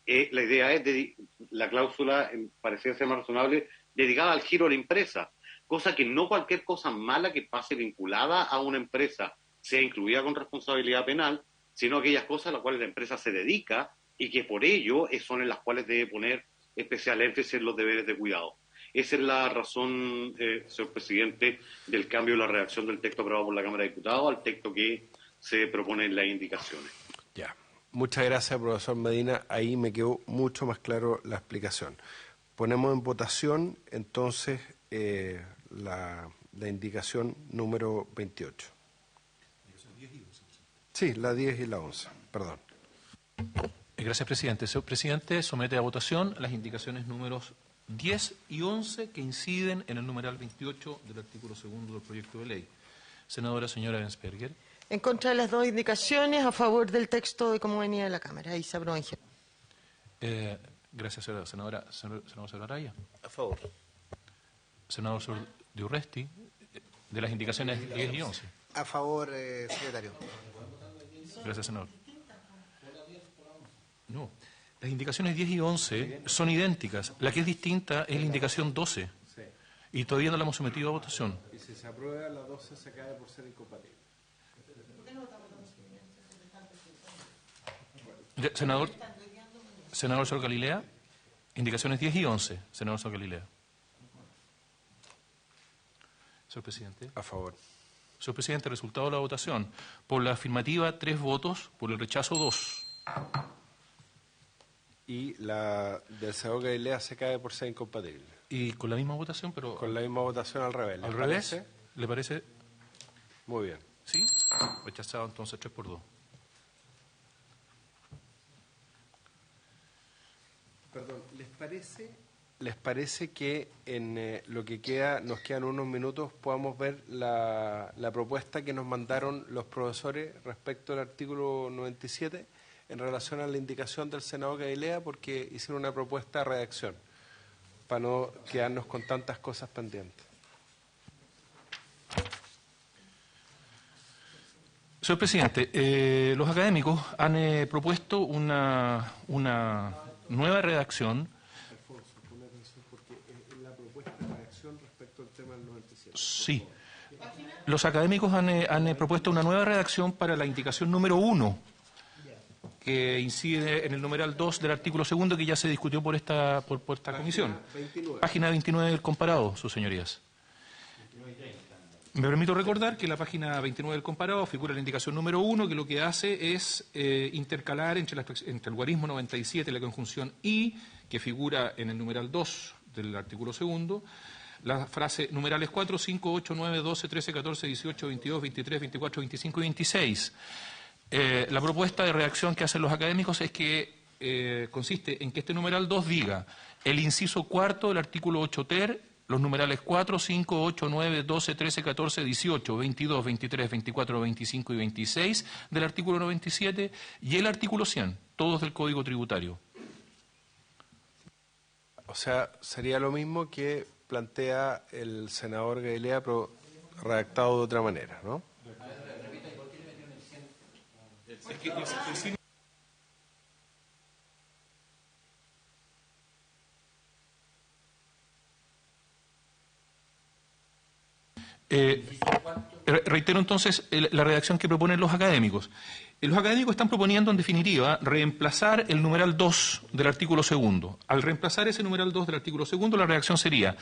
La idea es, la cláusula parecía ser más razonable, dedicada al giro de la empresa, cosa que no cualquier cosa mala que pase vinculada a una empresa sea incluida con responsabilidad penal, sino aquellas cosas a las cuales la empresa se dedica y que por ello son en las cuales debe poner especial énfasis en los deberes de cuidado. Esa es la razón, señor presidente, del cambio de la redacción del texto aprobado por la Cámara de Diputados al texto que se propone en las indicaciones. Ya. Muchas gracias, profesor Medina. Ahí me quedó mucho más claro la explicación. Ponemos en votación, entonces, la indicación número 28. Sí, la 10 y la 11, perdón. Gracias, presidente. Señor presidente, somete a votación las indicaciones números 10 y 11 que inciden en el numeral 28 del artículo 2 del proyecto de ley. Senadora, señora Ensperger. En contra de las dos indicaciones, a favor del texto de cómo venía de la Cámara. Isa Broenge. Gracias, senadora. Senador Araya. A favor. Senador de Urresti, de las indicaciones 10 y 11. A favor, secretario. Gracias, senador. No, las indicaciones 10 y 11 son idénticas. La que es distinta es la indicación 12. Sí. Y todavía no la hemos sometido a votación. Y si se aprueba, la 12 se cae por ser incompatible. Senador Sol Galilea, indicaciones 10 y 11. Senador Sol Galilea. Señor presidente. A favor. Señor presidente, resultado de la votación. Por la afirmativa, 3 votos. Por el rechazo, 2. Y la del senador Galilea se cae por ser incompatible. Y con la misma votación, pero... Con la misma votación al revés. ¿Al revés? ¿Le parece? Muy bien. ¿Sí? Rechazado entonces 3 por 2. Perdón, ¿les parece que en lo que queda, nos quedan unos minutos, podamos ver la propuesta que nos mandaron los profesores respecto al artículo 97 en relación a la indicación del senador Galilea, porque hicieron una propuesta de redacción para no quedarnos con tantas cosas pendientes? Señor presidente, los académicos han propuesto una nueva redacción. Alfonso, pon atención porque es la propuesta de redacción respecto al tema del 97. Sí. Los académicos han propuesto una nueva redacción para la indicación número 1, que incide en el numeral 2 del artículo 2 que ya se discutió por esta comisión. 29. Página 29 del comparado, sus señorías. Me permito recordar que en la página 29 del comparado figura la indicación número 1, que lo que hace es intercalar entre el guarismo 97 y la conjunción y, que figura en el numeral 2 del artículo 2, la frase numerales 4, 5, 8, 9, 12, 13, 14, 18, 22, 23, 24, 25 y 26. La propuesta de redacción que hacen los académicos es que consiste en que este numeral 2 diga el inciso cuarto del artículo 8 ter, los numerales 4, 5, 8, 9, 12, 13, 14, 18, 22, 23, 24, 25 y 26 del artículo 97 y el artículo 100, todos del Código Tributario. O sea, sería lo mismo que plantea el senador Galilea, pero redactado de otra manera, ¿no? Reitero entonces la redacción que proponen los académicos. Los académicos están proponiendo, en definitiva, reemplazar el numeral 2 del artículo 2. Al reemplazar ese numeral 2 del artículo 2, la redacción sería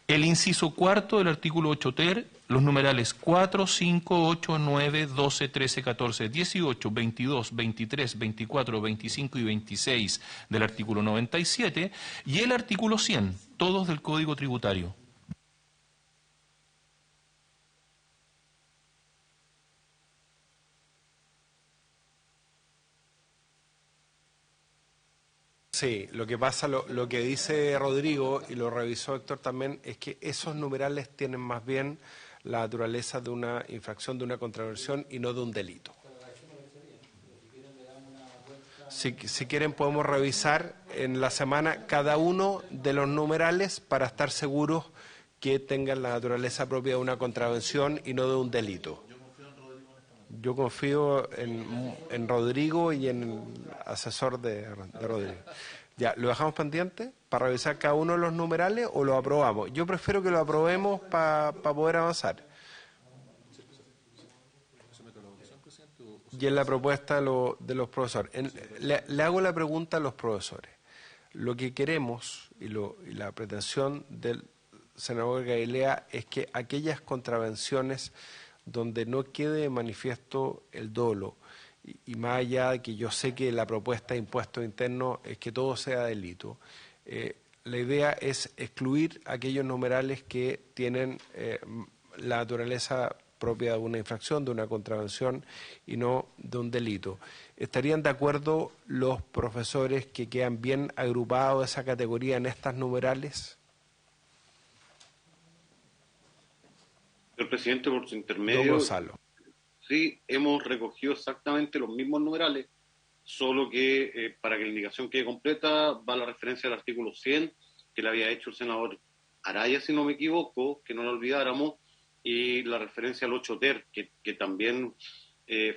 el inciso 4 del artículo 8 ter, los numerales 4, 5, 8, 9, 12, 13, 14, 18, 22, 23, 24, 25 y 26 del artículo 97 y el artículo 100, todos del Código Tributario. Sí, lo que pasa, lo que dice Rodrigo, y lo revisó Héctor también, es que esos numerales tienen más bien la naturaleza de una infracción, de una contravención y no de un delito. Si quieren podemos revisar en la semana cada uno de los numerales para estar seguros que tengan la naturaleza propia de una contravención y no de un delito. Yo confío en Rodrigo y en el asesor de Rodrigo. Ya, ¿lo dejamos pendiente para revisar cada uno de los numerales o lo aprobamos? Yo prefiero que lo aprobemos para poder avanzar. Y en la propuesta de los profesores. Le hago la pregunta a los profesores. Lo que queremos y la pretensión del senador Gailea es que aquellas contravenciones donde no quede de manifiesto el dolo, y más allá de que yo sé que la propuesta de impuesto interno es que todo sea delito, la idea es excluir aquellos numerales que tienen la naturaleza propia de una infracción, de una contravención y no de un delito. ¿Estarían de acuerdo los profesores que quedan bien agrupados de esa categoría en estas numerales? Señor presidente, por su intermedio, Gonzalo. Sí, hemos recogido exactamente los mismos numerales, solo que para que la indicación quede completa va la referencia al artículo 100, que le había hecho el senador Araya, si no me equivoco, que no lo olvidáramos, y la referencia al 8 ter, que también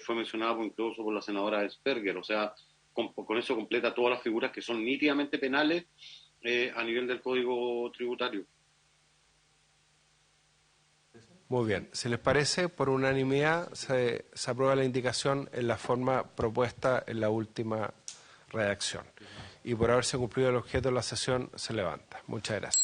fue mencionado incluso por la senadora Esperger. O sea, con eso completa todas las figuras que son nítidamente penales a nivel del Código Tributario. Muy bien. Si les parece, por unanimidad se aprueba la indicación en la forma propuesta en la última redacción. Y por haberse cumplido el objeto de la sesión, se levanta. Muchas gracias.